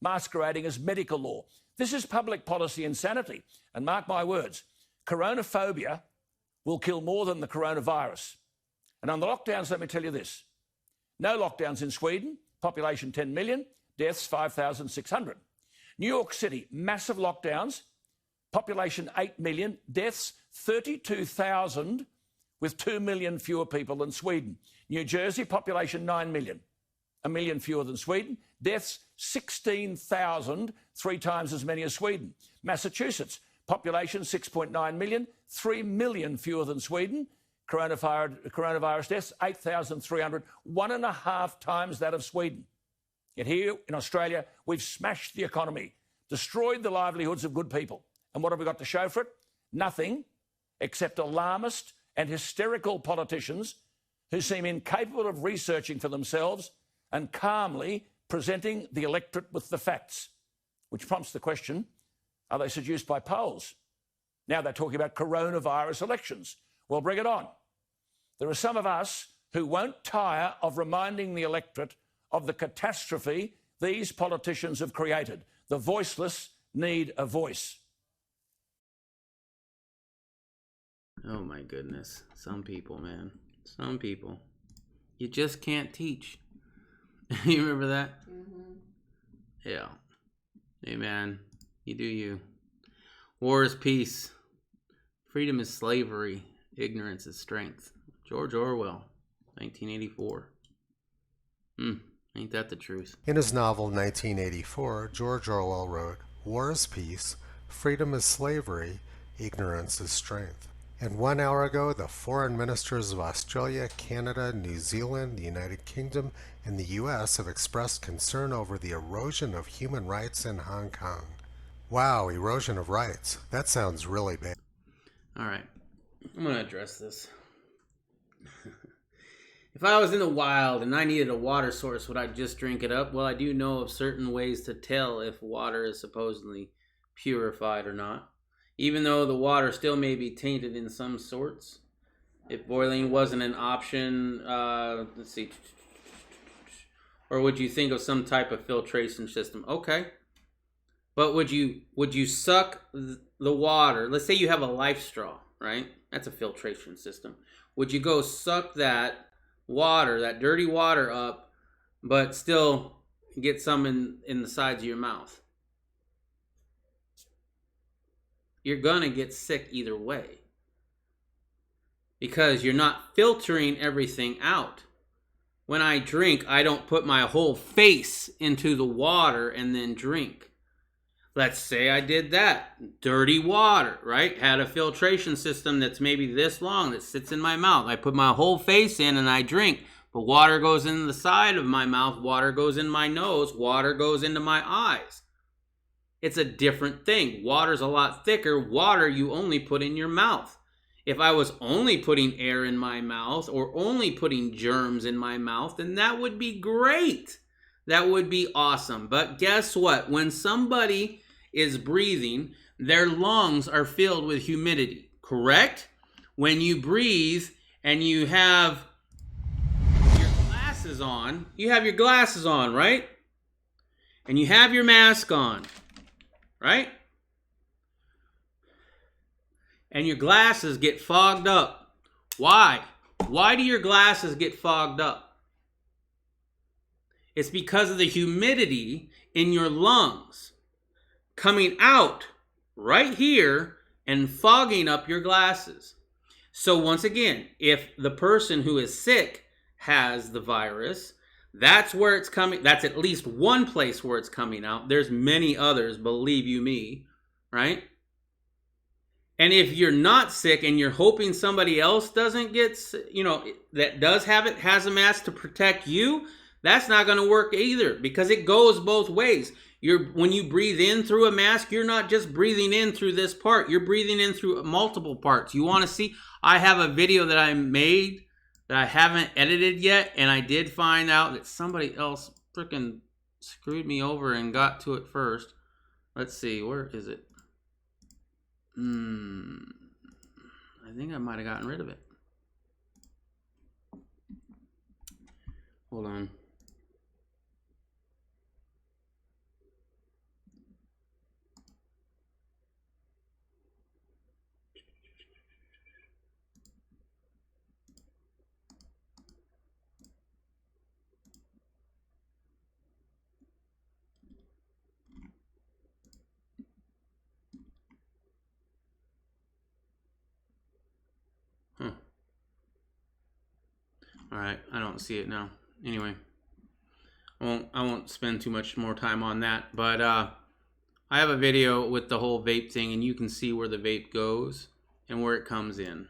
masquerading as medical law. This is public policy insanity. And mark my words, coronaphobia will kill more than the coronavirus. And on the lockdowns, let me tell you this. No lockdowns in Sweden, population 10 million, deaths 5,600. New York City, massive lockdowns, population 8 million, deaths 32,000 with 2 million fewer people than Sweden. New Jersey, population 9 million, 1 million fewer than Sweden, deaths 16,000, 3 times as many as Sweden. Massachusetts, population 6.9 million, 3 million fewer than Sweden. Coronavirus deaths, 8,300, 1.5 times that of Sweden. Yet here in Australia, we've smashed the economy, destroyed the livelihoods of good people. And what have we got to show for it? Nothing, except alarmist and hysterical politicians who seem incapable of researching for themselves and calmly presenting the electorate with the facts. Which prompts the question, are they seduced by polls? Now they're talking about coronavirus elections. Well, bring it on. There are some of us who won't tire of reminding the electorate of the catastrophe these politicians have created. The voiceless need a voice. Oh my goodness. Some people, man. Some people. You just can't teach. You remember that? Mm-hmm. Yeah. Hey man, you do you. War is peace. Freedom is slavery. Ignorance is strength. George Orwell, 1984. Ain't that the truth? In his novel 1984, George Orwell wrote, "War is peace, freedom is slavery, ignorance is strength." And 1 hour ago, the foreign ministers of Australia, Canada, New Zealand, the United Kingdom, and the U.S. have expressed concern over the erosion of human rights in Hong Kong. Wow, erosion of rights. That sounds really bad. All right. I'm going to address this. If I was in the wild and I needed a water source, would I just drink it up? Well, I do know of certain ways to tell if water is supposedly purified or not. Even though the water still may be tainted in some sorts. If boiling wasn't an option, let's see. Or would you think of some type of filtration system? Okay. But would you suck the water? Let's say you have a life straw, right? That's a filtration system. Would you go suck that water, that dirty water up, but still get some in the sides of your mouth? You're gonna get sick either way. Because you're not filtering everything out. When I drink, I don't put my whole face into the water and then drink. Let's say I did that. Dirty water, right? Had a filtration system that's maybe this long that sits in my mouth. I put my whole face in and I drink. But water goes in the side of my mouth. Water goes in my nose. Water goes into my eyes. It's a different thing. Water's a lot thicker. Water you only put in your mouth. If I was only putting air in my mouth or only putting germs in my mouth, then that would be great. That would be awesome. But guess what? When somebody is breathing, their lungs are filled with humidity, correct? When you breathe and you have your glasses on, right? And you have your mask on, right? And your glasses get fogged up. Why? Why do your glasses get fogged up? It's because of the humidity in your lungs coming out right here and fogging up your glasses. So once again, if the person who is sick has the virus, that's where it's coming. That's at least one place where it's coming out. There's many others, believe you me, right? And if you're not sick and you're hoping somebody else doesn't get, that does have it, has a mask to protect you, that's not going to work either, because it goes both ways. When you breathe in through a mask, you're not just breathing in through this part. You're breathing in through multiple parts. You want to see? I have a video that I made that I haven't edited yet, and I did find out that somebody else freaking screwed me over and got to it first. Let's see, where is it? I think I might have gotten rid of it. Hold on. All right, I don't see it now. Anyway, I won't spend too much more time on that. But I have a video with the whole vape thing, and you can see where the vape goes and where it comes in.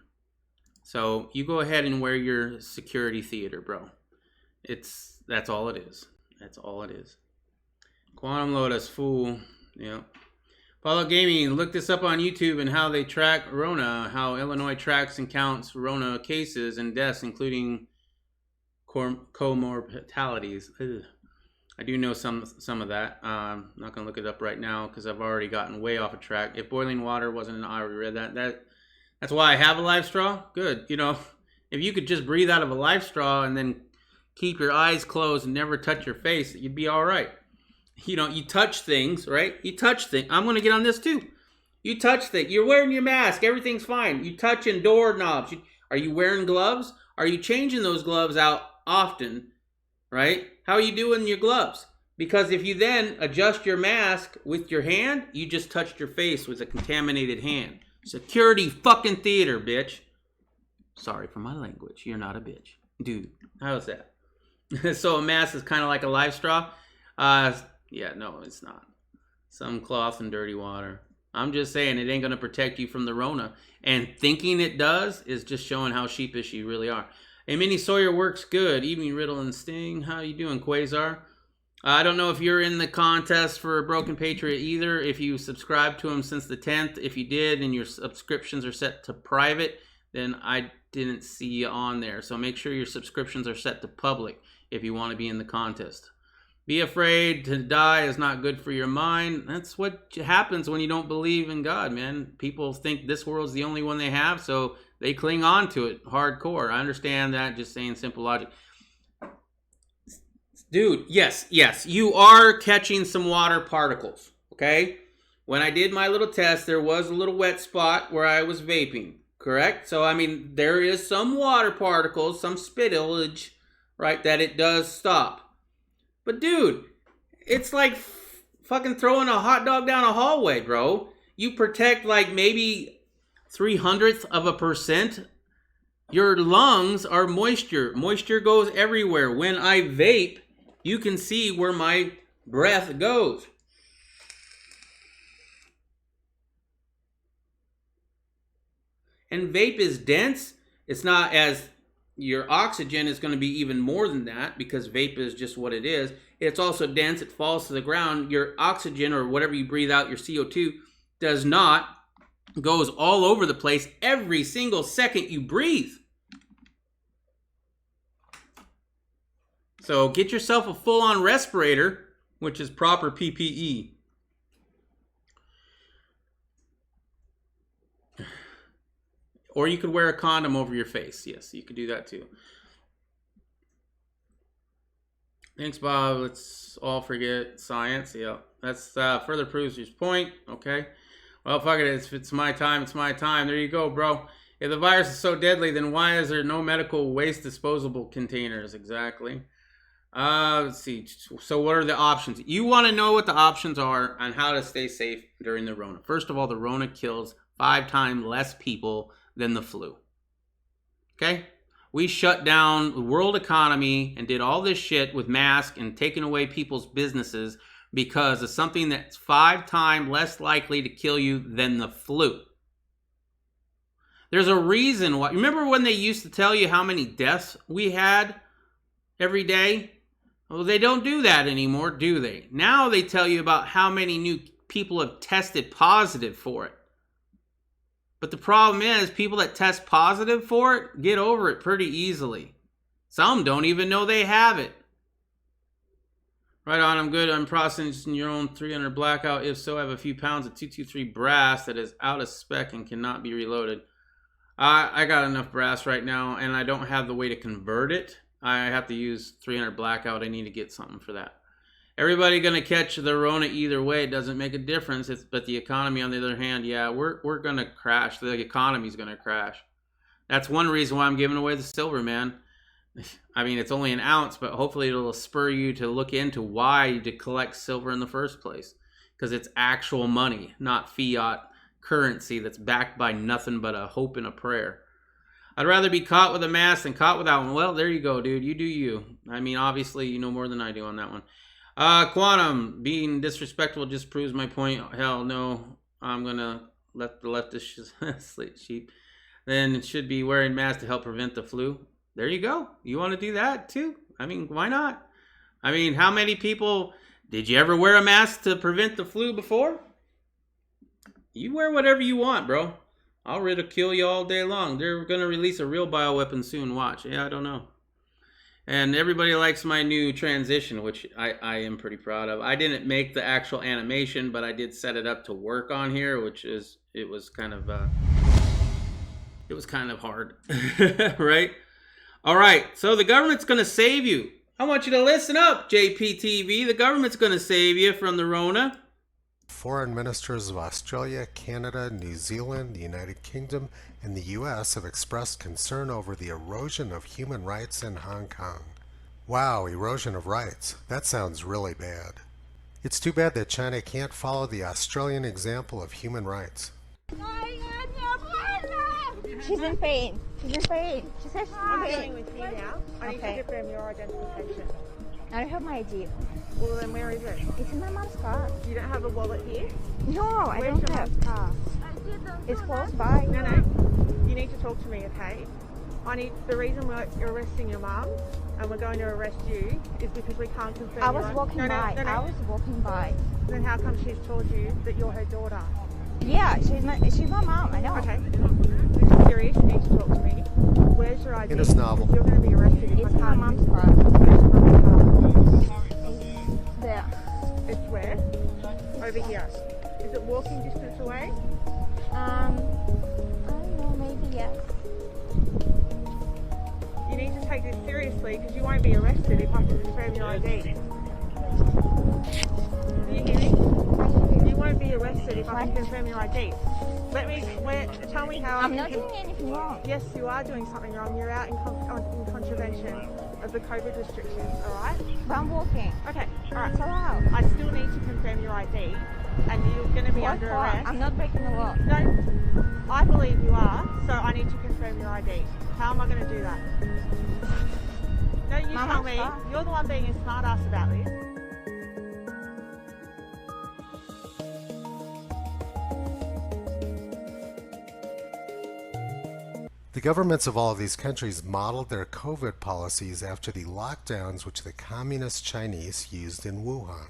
So you go ahead and wear your security theater, bro. That's all it is. That's all it is. Quantum Lotus, fool. Yeah. Apollo Gaming, look this up on YouTube and how they track Rona, how Illinois tracks and counts Rona cases and deaths, including comorbidities. Ugh. I do know some of that. I'm not going to look it up right now because I've already gotten way off a track. If boiling water wasn't I already read that. That's why I have a life straw. Good. If you could just breathe out of a life straw and then keep your eyes closed and never touch your face, you'd be all right. You touch things, right? You touch things. I'm going to get on this too. You touch things. You're wearing your mask. Everything's fine. You touching doorknobs. Are you wearing gloves? Are you changing those gloves out often, right? How are you doing your gloves? Because if you then adjust your mask with your hand, you just touched your face with a contaminated hand. Security fucking theater, bitch. Sorry for my language. You're not a bitch. Dude, how's that? So a mask is kind of like a life straw? Yeah, no, it's not. Some cloth and dirty water. I'm just saying it ain't going to protect you from the Rona. And thinking it does is just showing how sheepish you really are. Hey, Minnie Sawyer works good. Evening, Riddle and Sting. How you doing, Quasar? I don't know if you're in the contest for Broken Patriot either. If you subscribed to him since the 10th. If you did and your subscriptions are set to private, then I didn't see you on there. So make sure your subscriptions are set to public if you want to be in the contest. Be afraid to die is not good for your mind. That's what happens when you don't believe in God, man. People think this world's the only one they have, so they cling on to it hardcore. I understand that, just saying simple logic. Dude, yes, you are catching some water particles, okay? When I did my little test, there was a little wet spot where I was vaping, correct? So, I mean, there is some water particles, some spittlage, right, that it does stop. But dude, it's like fucking throwing a hot dog down a hallway, bro. You protect like maybe 0.03%. Your lungs are moisture. Moisture goes everywhere. When I vape, you can see where my breath goes. And vape is dense. It's not as... Your oxygen is going to be even more than that because vape is just what it is. It's also dense. It falls to the ground. Your oxygen or whatever you breathe out, your CO2, goes all over the place every single second you breathe. So get yourself a full-on respirator, which is proper PPE. Or you could wear a condom over your face. Yes, you could do that too. Thanks, Bob. Let's all forget science. Yeah, that's further proves his point. Okay. Well, fuck it. If it's my time, it's my time. There you go, bro. If the virus is so deadly, then why is there no medical waste disposable containers? Exactly. Let's see. So what are the options? You want to know what the options are on how to stay safe during the Rona. First of all, the Rona kills 5 times less people than the flu. Okay? We shut down the world economy and did all this shit with masks and taking away people's businesses because of something that's 5 times less likely to kill you than the flu. There's a reason why. Remember when they used to tell you how many deaths we had every day? Well, they don't do that anymore, do they? Now they tell you about how many new people have tested positive for it. But the problem is, people that test positive for it get over it pretty easily. Some don't even know they have it. Right on, I'm good. I'm processing your own 300 blackout. If so, I have a few pounds of 223 brass that is out of spec and cannot be reloaded. I got enough brass right now, and I don't have the way to convert it. I have to use 300 blackout. I need to get something for that. Everybody going to catch the Rona either way. It doesn't make a difference. But the economy, on the other hand, yeah, we're going to crash. The economy's going to crash. That's one reason why I'm giving away the silver, man. I mean, it's only an ounce, but hopefully it'll spur you to look into why to collect silver in the first place. Because it's actual money, not fiat currency that's backed by nothing but a hope and a prayer. I'd rather be caught with a mask than caught without one. Well, there you go, dude. You do you. I mean, obviously, you know more than I do on that one. Quantum, being disrespectful just proves my point. Hell no, I'm gonna let the leftist sleep sheep. Then it should be wearing masks to help prevent the flu. There you go. You want to do that too? I mean, why not? I mean, how many people, did you ever wear a mask to prevent the flu before? You wear whatever you want, bro. I'll ridicule you all day long. They're gonna release a real bioweapon soon, watch. Yeah, I don't know. And everybody likes my new transition, which I am pretty proud of. I didn't make the actual animation, but I did set it up to work on here, it was kind of hard, right? All right, so the government's going to save you. I want you to listen up, JPTV. The government's going to save you from the Rona. Foreign ministers of Australia, Canada, New Zealand, the United Kingdom, and the U.S. have expressed concern over the erosion of human rights in Hong Kong. Wow, erosion of rights. That sounds really bad. It's too bad that China can't follow the Australian example of human rights. She's in pain. She's in pain. She says she's in I'm pain. dealing with you now. I need to confirm your identification. I don't have my ID. Well, then where is it? It's in my mom's car. You don't have a wallet here? No, I Where's don't your have. mom's car? It's close by. No. You need to talk to me, okay? The reason we're arresting your mum and we're going to arrest you is because we can't confirm I was walking by. No. I was walking by. Then how come she's told you that you're her daughter? Yeah, she's my mom. I know. Okay. This is serious. You need to talk to me. Where's your ID? In his novel. You're going to be arrested if It's I in my can't. mom's car. Where's your mum's car? There. It's where? Over here. Is it walking distance away? I don't know. Maybe yes. You need to take this seriously because you won't be arrested if I can confirm your ID. Do you hear me? You won't be arrested if I can confirm your ID. Tell me how I'm not doing anything wrong. Yes, you are doing something wrong. You're out in contravention of the COVID restrictions, alright? But I'm walking. Okay, alright. It's allowed. I still need to confirm your ID and you're going to be What under for? arrest. I'm not breaking the law. No, I believe you are, so I need to confirm your ID. How am I going to do that? No, you Mama, tell me. stop. You're the one being a smart ass about this. The governments of all of these countries modeled their COVID policies after the lockdowns which the communist Chinese used in Wuhan.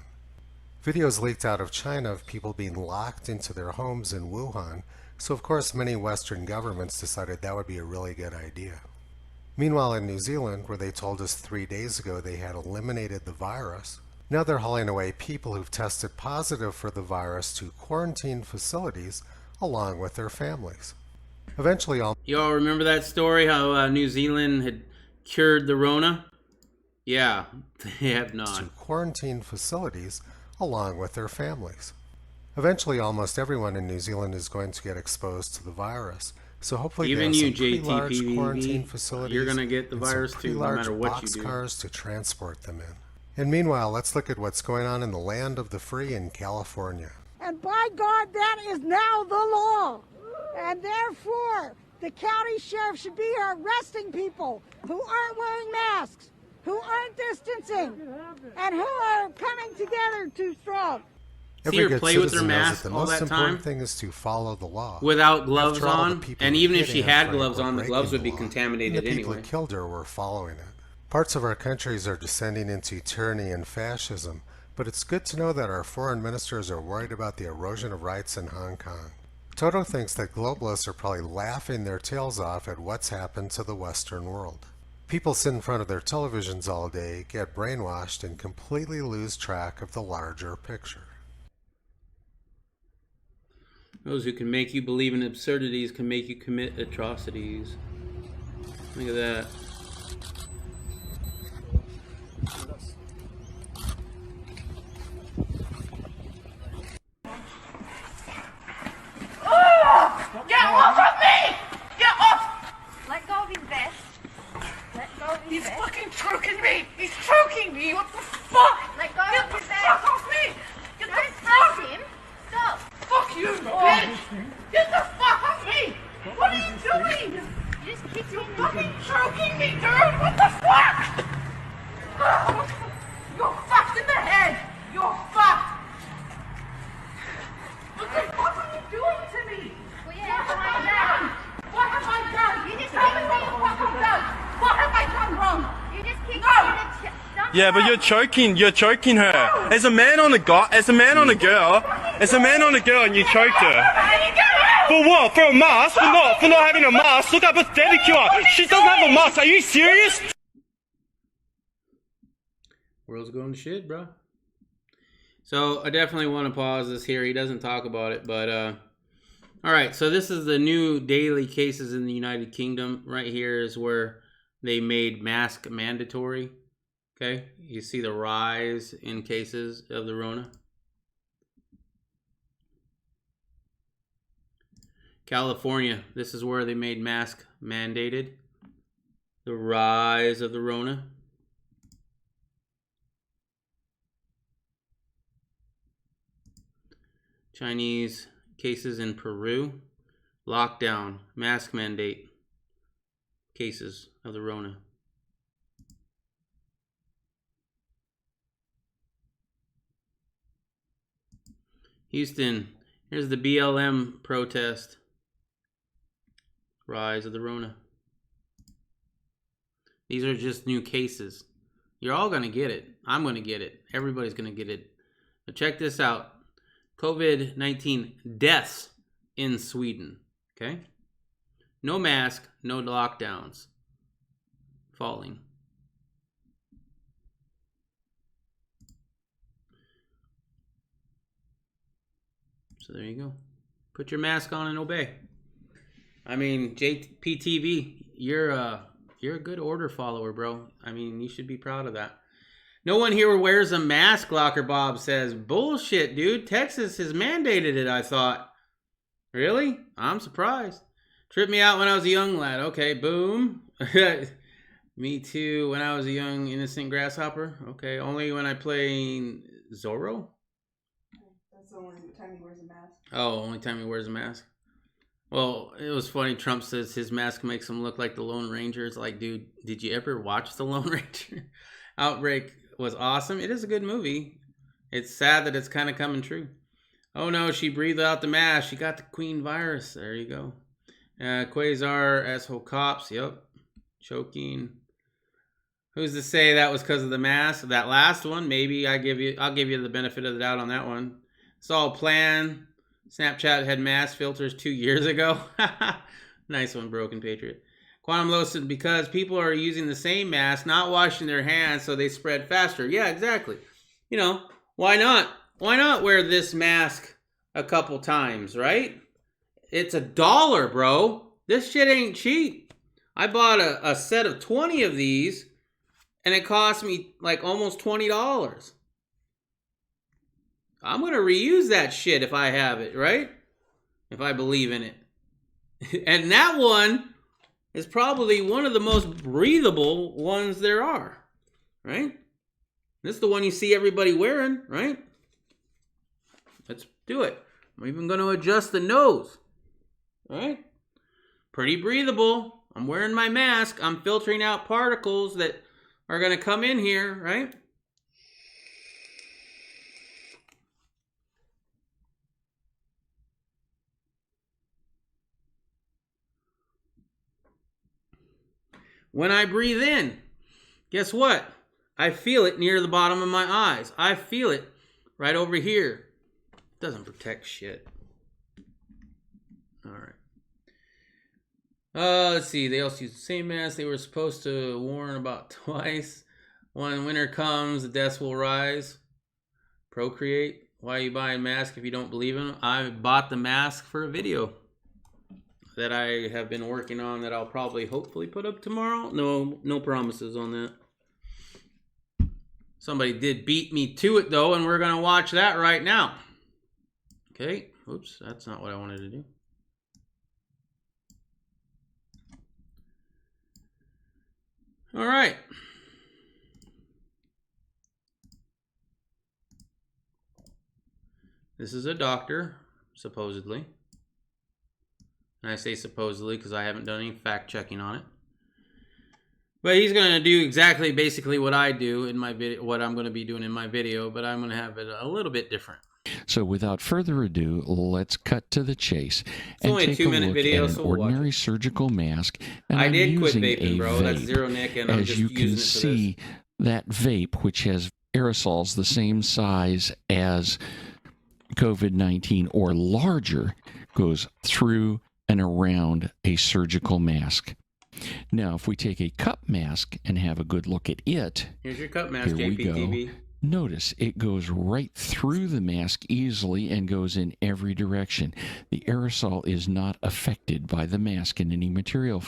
Videos leaked out of China of people being locked into their homes in Wuhan, so of course many Western governments decided that would be a really good idea. Meanwhile in New Zealand, where they told us 3 days ago they had eliminated the virus, now they're hauling away people who've tested positive for the virus to quarantine facilities along with their families. Eventually all Y'all remember that story how New Zealand had cured the Rona? Yeah, they have to not. quarantine facilities along with their families. Eventually almost everyone in New Zealand is going to get exposed to the virus, So hopefully Even they you, have some pretty large JTPVV, quarantine facilities, you're gonna get the and some virus pretty too, no large matter what you do. boxcars to transport them in. And meanwhile, let's look at what's going on in the land of the free in California. And by God, that is now the law. And therefore, the county sheriff should be here arresting people who aren't wearing masks, who aren't distancing, and who are coming together too strong. See her play with her mask all that time? The most important thing is to follow the law. Without gloves After all, on, the people and who even if hit she Anne had Frank gloves were on, the breaking gloves would be law, contaminated and the people anyway. who killed her were following it. Parts of our countries are descending into tyranny and fascism, but it's good to know that our foreign ministers are worried about the erosion of rights in Hong Kong. Toto thinks that globalists are probably laughing their tails off at what's happened to the Western world. People sit in front of their televisions all day, get brainwashed, and completely lose track of the larger picture. Those who can make you believe in absurdities can make you commit atrocities. Look at that. Get off of me! Get off! Let go of his vest. Let go of his vest. He's fucking choking me! He's choking me! What the fuck? Let go of his vest. Get the fuck off me! Get the fuck off him! Stop! Fuck you, bitch! Get the fuck off me! What are you doing? You just kicked me. You're fucking choking me, dude! What the fuck? You're fucked in the head! You're fucked! What the fuck are you doing to me? What have I done? What have I done? You just tell me what the fuck I've done. What have I done wrong? You just kicked me in the chest. Yeah, but you're choking her. There's a man on a guy, there's a man on a girl, there's a man on a girl and you choked her. For what? For a mask? For not having a mask? Look how pathetic you are. She doesn't have a mask. Are you serious? World's going to shit, bro. So I definitely want to pause this here. He doesn't talk about it, but all right. So this is the new daily cases in the United Kingdom. Right here is where they made mask mandatory. Okay, you see the rise in cases of the Rona. California, this is where they made mask mandated. The rise of the Rona. Chinese cases in Peru. Lockdown, mask mandate. Cases of the Rona. Houston, here's the BLM protest. Rise of the Rona. These are just new cases. You're all going to get it. I'm going to get it. Everybody's going to get it. But check this out. COVID-19 deaths in Sweden. Okay? No mask, no lockdowns. Falling. So there you go. Put your mask on and obey. I mean, JPTV, you're a good order follower, bro. I mean, you should be proud of that. No one here wears a mask, Locker Bob says. Bullshit, dude. Texas has mandated it, I thought. Really? I'm surprised. Tripped me out when I was a young lad. Okay, boom. Me too, when I was a young innocent grasshopper. Okay, only when I play Zorro? That's the only time he wears a mask. Oh, only time he wears a mask. Well, it was funny. Trump says his mask makes him look like the Lone Ranger. It's like, dude, did you ever watch the Lone Ranger? Outbreak was awesome. It is a good movie. It's sad that it's kind of coming true. Oh no, she breathed out the mask. She got the queen virus. There you go. Quasar, asshole cops. Yep. Choking. Who's to say that was because of the mask? That last one, maybe I'll give you the benefit of the doubt on that one. It's all planned. Snapchat had mask filters 2 years ago. Nice one, Broken Patriot. Quantum Low said because people are using the same mask, not washing their hands, so they spread faster. Yeah, exactly. You know, why not? Why not wear this mask a couple times, right? It's $1, bro. This shit ain't cheap. I bought a set of 20 of these, and it cost me like almost $20. I'm going to reuse that shit if I have it, right? If I believe in it. And that one is probably one of the most breathable ones there are, right? This is the one you see everybody wearing, right? Let's do it. I'm even going to adjust the nose, right? Pretty breathable. I'm wearing my mask. I'm filtering out particles that are going to come in here, right? When I breathe in, guess what? I feel it near the bottom of my eyes. I feel it right over here. It doesn't protect shit. All right. Let's see. They also use the same mask they were supposed to warn about twice. When winter comes, the deaths will rise. Procreate. Why are you buying masks if you don't believe in them? I bought the mask for a video that I have been working on that I'll probably hopefully put up tomorrow. No promises on that. Somebody did beat me to it though, and we're gonna watch that right now. Okay, oops, that's not what I wanted to do. All right. This is a doctor, supposedly. And I say supposedly because I haven't done any fact checking on it. But he's going to do exactly basically what I do in my video, what I'm going to be doing in my video, but I'm going to have it a little bit different. So without further ado, let's cut to the chase It's only a take 2-minute look video, at an so we'll watch ordinary it. surgical mask. And I I'm did quit using vaping, a bro. vape. That's Zero Nick, and I'm As just you using can it for see, this. that vape, which has aerosols the same size as COVID-19 or larger, goes through and around a surgical mask. Now, if we take a cup mask and have a good look at it, Here's your cup mask, here we go. JPTV. Notice it goes right through the mask easily and goes in every direction. The aerosol is not affected by the mask in any material.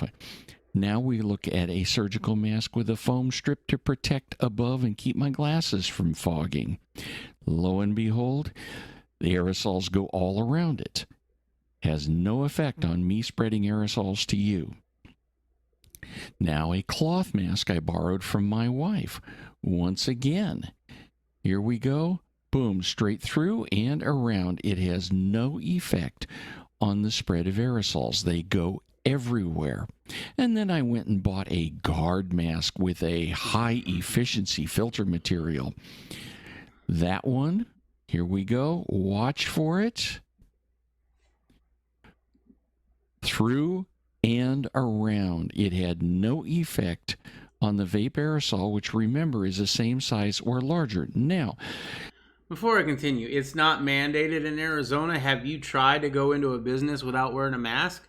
Now we look at a surgical mask with a foam strip to protect above and keep my glasses from fogging. Lo and behold, the aerosols go all around it. Has no effect on me spreading aerosols to you. Now a cloth mask I borrowed from my wife. Once again, here we go. Boom, straight through and around. It has no effect on the spread of aerosols. They go everywhere. And then I went and bought a guard mask with a high efficiency filter material. That one, here we go. Watch for it. Through and around. It had no effect on the vape aerosol, which remember is the same size or larger. Now, before I continue, it's not mandated in Arizona. Have you tried to go into a business without wearing a mask?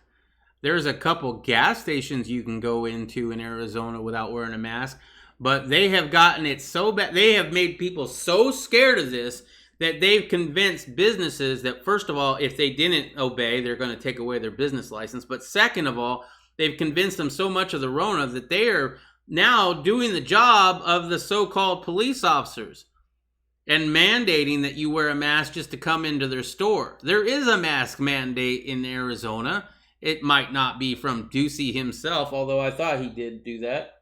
There's a couple gas stations you can go into in Arizona without wearing a mask, but they have gotten it so bad. They have made people so scared of this that they've convinced businesses that, first of all, if they didn't obey, they're going to take away their business license. But second of all, they've convinced them so much of the Rona that they are now doing the job of the so-called police officers and mandating that you wear a mask just to come into their store. There is a mask mandate in Arizona. It might not be from Ducey himself, although I thought he did do that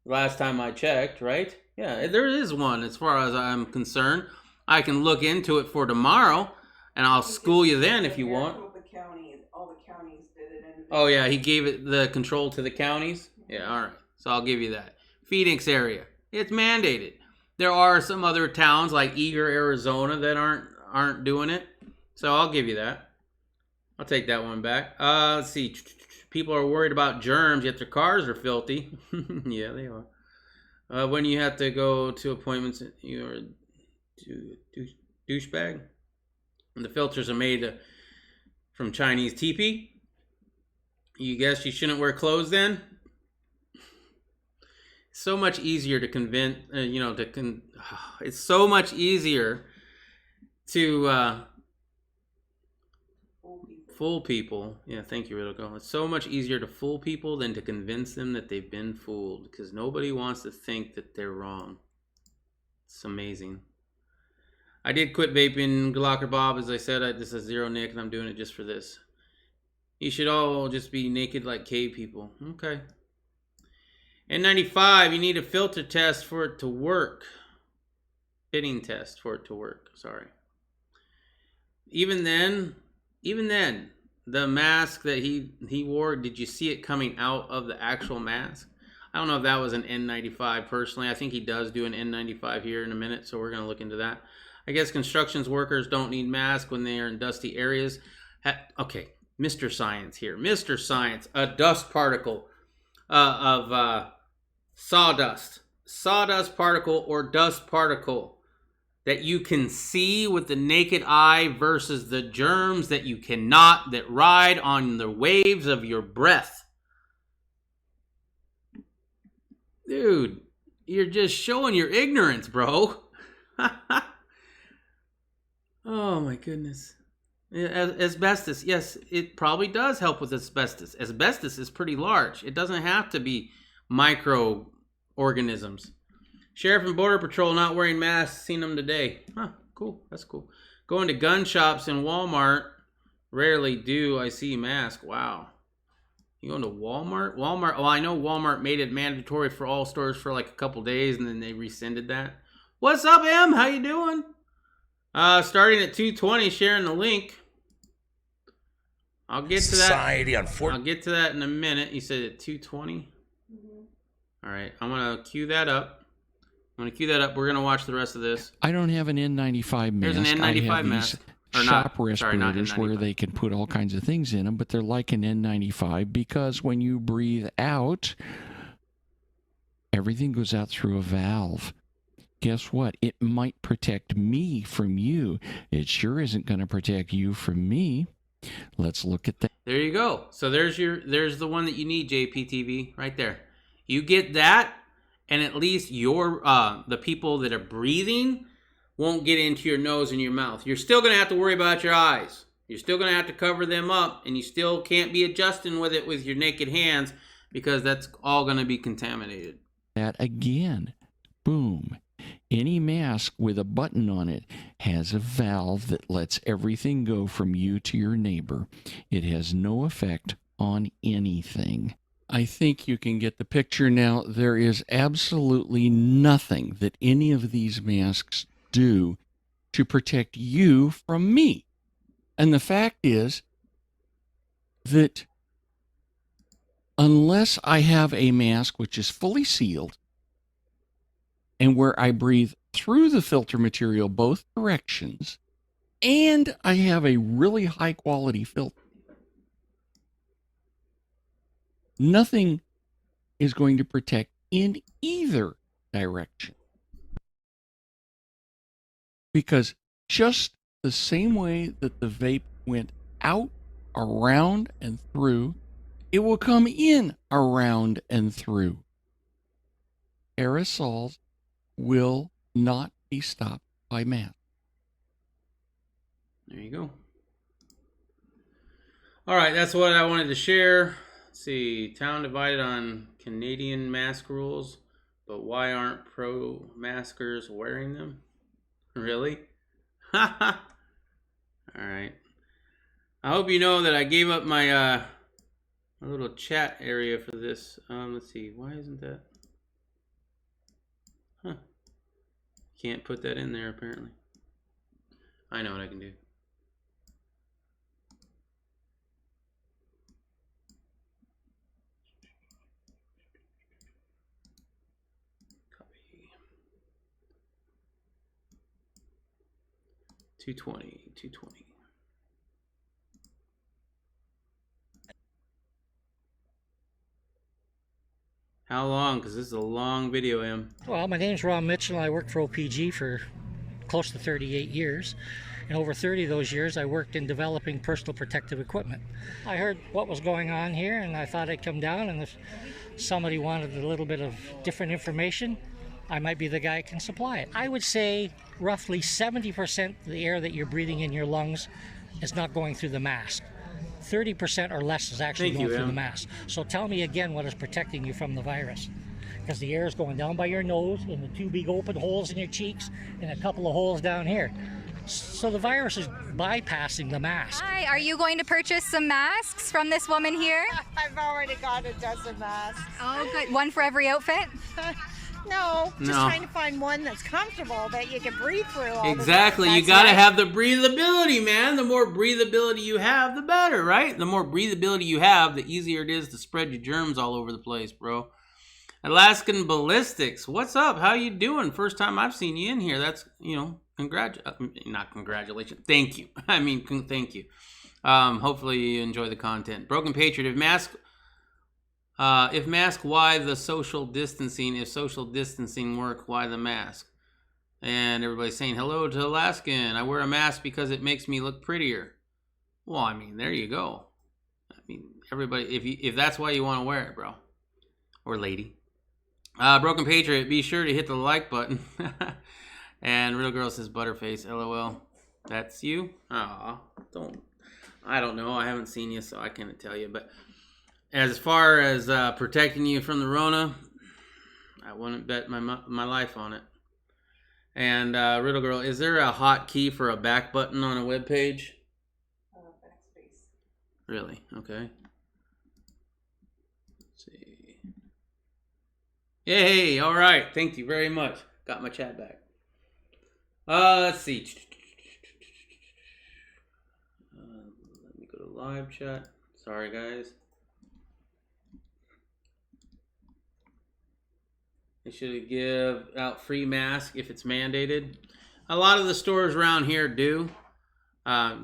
last time I checked, right? Yeah, there is one as far as I'm concerned. I can look into it for tomorrow, and I'll school you then if you want. All the counties did it. Oh, yeah, he gave it the control to the counties? Yeah, all right. So I'll give you that. Phoenix area. It's mandated. There are some other towns like Eager, Arizona that aren't doing it. So I'll give you that. I'll take that one back. Let's see. People are worried about germs, yet their cars are filthy. Yeah, they are. When you have to go to appointments, you're douchebag. And the filters are made from Chinese teepee. You guess you shouldn't wear clothes then? So much easier to convince, it's so much easier to fool people. Yeah, thank you, Riddle. It's so much easier to fool people than to convince them that they've been fooled, because nobody wants to think that they're wrong. It's amazing. I did quit vaping, Glocker Bob, as I said. This is Zero Nick, and I'm doing it just for this. You should all just be naked like cave people. Okay. N95, you need a filter test for it to work. Fitting test for it to work, sorry. Even then, the mask that he wore, did you see it coming out of the actual mask? I don't know if that was an N95 personally. I think he does do an N95 here in a minute, so we're going to look into that. I guess construction workers don't need masks when they are in dusty areas. Okay, Mr. Science here. Mr. Science, a dust particle of sawdust. Sawdust particle or dust particle that you can see with the naked eye versus the germs that you cannot, that ride on the waves of your breath. Dude, you're just showing your ignorance, bro. Oh my goodness. Asbestos, yes, it probably does help with asbestos. Asbestos is pretty large. It doesn't have to be microorganisms. Sheriff and Border Patrol not wearing masks. Seen them today. Huh, cool. That's cool. Going to gun shops in Walmart. Rarely do I see masks. Wow. You going to Walmart? Walmart. Well, I know Walmart made it mandatory for all stores for like a couple days, and then they rescinded that. What's up, Em? How you doing? Starting at 2:20, sharing the link. I'll get to that. I'll get to that in a minute. You said at 2:20? All right. I'm going to cue that up. We're going to watch the rest of this. I don't have an N95 mask. There's an N95 mask. Shop respirators where they can put all kinds of things in them, but they're like an N95 because when you breathe out, everything goes out through a valve. Guess what? It might protect me from you. It sure isn't going to protect you from me. Let's look at that. There you go. So there's the one that you need, JPTV, right there. You get that, and at least your the people that are breathing won't get into your nose and your mouth. You're still going to have to worry about your eyes. You're still going to have to cover them up, and you still can't be adjusting with it with your naked hands because that's all going to be contaminated. That again. Boom. Any mask with a button on it has a valve that lets everything go from you to your neighbor. It has no effect on anything. I think you can get the picture now. There is absolutely nothing that any of these masks do to protect you from me. And the fact is that unless I have a mask which is fully sealed and where I breathe through the filter material both directions, and I have a really high quality filter, nothing is going to protect in either direction. Because just the same way that the vape went out, around, and through, it will come in, around, and through. Aerosols will not be stopped by masks. There you go. All right, that's what I wanted to share. Let's see, town divided on Canadian mask rules, but why aren't pro-maskers wearing them? Really? All right. I hope you know that I gave up my my little chat area for this. Let's see. Why isn't that? Huh. Can't put that in there apparently. I know what I can do. Copy. 220. How long? Because this is a long video, Em. Well, my name's Ron Mitchell. I worked for OPG for close to 38 years. And over 30 of those years, I worked in developing personal protective equipment. I heard what was going on here, and I thought I'd come down, and if somebody wanted a little bit of different information, I might be the guy who can supply it. I would say roughly 70% of the air that you're breathing in your lungs is not going through the mask. 30% or less is actually going through the mask. So tell me again what is protecting you from the virus. Because the air is going down by your nose, in the two big open holes in your cheeks, and a couple of holes down here. So the virus is bypassing the mask. Hi, are you going to purchase some masks from this woman here? I've already got a dozen masks. Oh, good. One for every outfit? No, just No. trying to find one that's comfortable that you can breathe through all Exactly. the time. You got to have the breathability, man. The more breathability you have, the better, right? The more breathability you have, the easier it is to spread your germs all over the place, bro. Alaskan Ballistics, what's up? How you doing? First time I've seen you in here. That's, you know, not congratulations. Thank you. I mean, thank you. Hopefully you enjoy the content. Broken Patriot, if mask, why the social distancing? If social distancing work, why the mask? And everybody's saying hello to Alaskan. I wear a mask because it makes me look prettier. Well, I mean, there you go. I mean, everybody, if that's why you want to wear it, bro, or lady. Broken Patriot, be sure to hit the like button. And Real Girl says Butterface, LOL. That's you? Aw, I don't know. I haven't seen you, so I can't tell you. But as far as protecting you from the Rona, I wouldn't bet my life on it. And Riddle Girl, is there a hotkey for a back button on a web page? Backspace. Really? Okay. Let's see. Yay! All right. Thank you very much. Got my chat back. Let's see. Let me go to live chat. Sorry, guys. They should give out free mask if it's mandated. A lot of the stores around here do.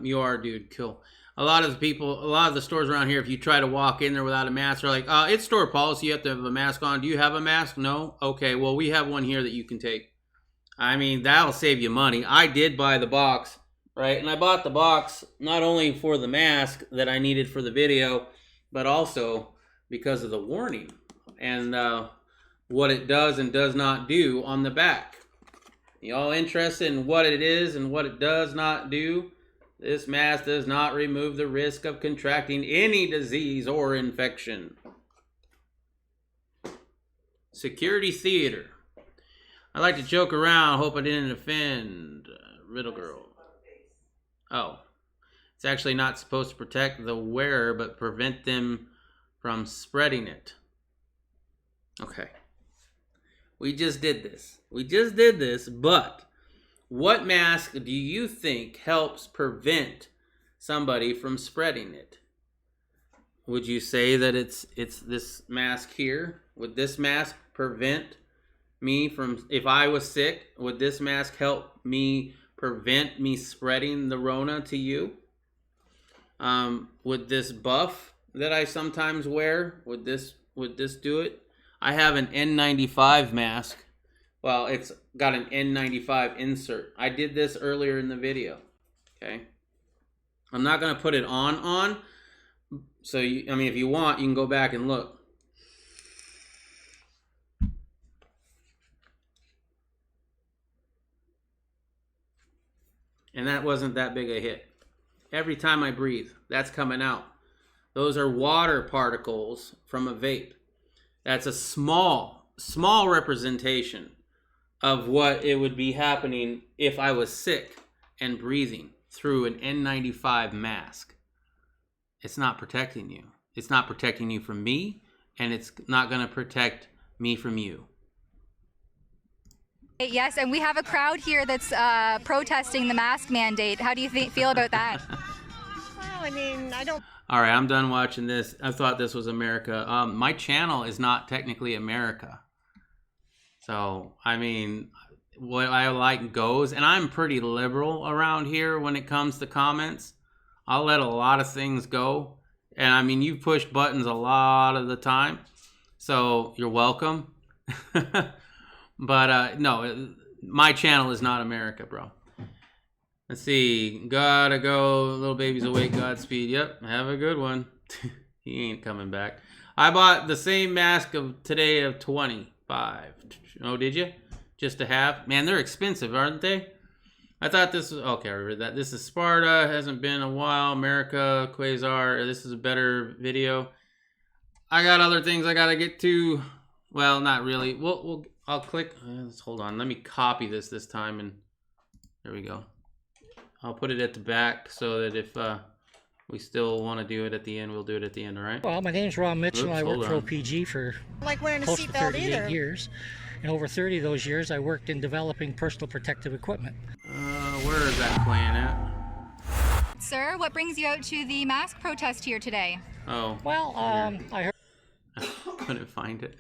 You are, dude. Cool. A lot of the stores around here, if you try to walk in there without a mask, they're like, it's store policy. You have to have a mask on. Do you have a mask? No? Okay, well, we have one here that you can take. I mean, that'll save you money. I did buy the box, right? And I bought the box not only for the mask that I needed for the video, but also because of the warning and what it does and does not do on the back. Y'all interested in what it is and what it does not do? This mask does not remove the risk of contracting any disease or infection. Security Theater. I like to joke around. Hope I didn't offend Riddle Girl. Oh. It's actually not supposed to protect the wearer, but prevent them from spreading it. Okay. We just did this. But what mask do you think helps prevent somebody from spreading it? Would you say that it's this mask here? Would this mask prevent me from, if I was sick, would this mask help me prevent me spreading the Rona to you? Would this buff that I sometimes wear, would this do it? I have an N95 mask. Well, it's got an N95 insert. I did this earlier in the video. Okay. I'm not going to put it on. So, if you want, you can go back and look. And that wasn't that big a hit. Every time I breathe, that's coming out. Those are water particles from a vape. That's a small representation of what it would be happening if I was sick and breathing through an N95 mask. It's not protecting you. It's not protecting you from me, and it's not going to protect me from you. Yes, and we have a crowd here that's protesting the mask mandate. How do you feel about that? Well, I mean, I don't. All right, I'm done watching this. I thought this was America. My channel is not technically America. So, I mean, what I like goes, and I'm pretty liberal around here when it comes to comments. I'll let a lot of things go. And I mean, you push buttons a lot of the time. So, you're welcome. But no, my channel is not America, bro. Let's see. Gotta go. Little baby's awake. Godspeed. Yep. Have a good one. He ain't coming back. I bought the same mask of today of 25. Oh, did you? Just to have? Man, they're expensive, aren't they? I thought this was... Okay, I read that. This is Sparta. Hasn't been a while. America. Quasar. This is a better video. I got other things I gotta get to. Well, not really. I'll click. Let's hold on. Let me copy this time, and there we go. I'll put it at the back so that if we still want to do it at the end, we'll do it at the end, all right? Well, my name's Ron Mitchell. Oops, I worked hold for on. OPG for Like wearing a close to seatbelt 38 either. years. And over 30 of those years, I worked in developing personal protective equipment. Where is that playing at? Sir, what brings you out to the mask protest here today? Oh. Well, I heard... Couldn't find it.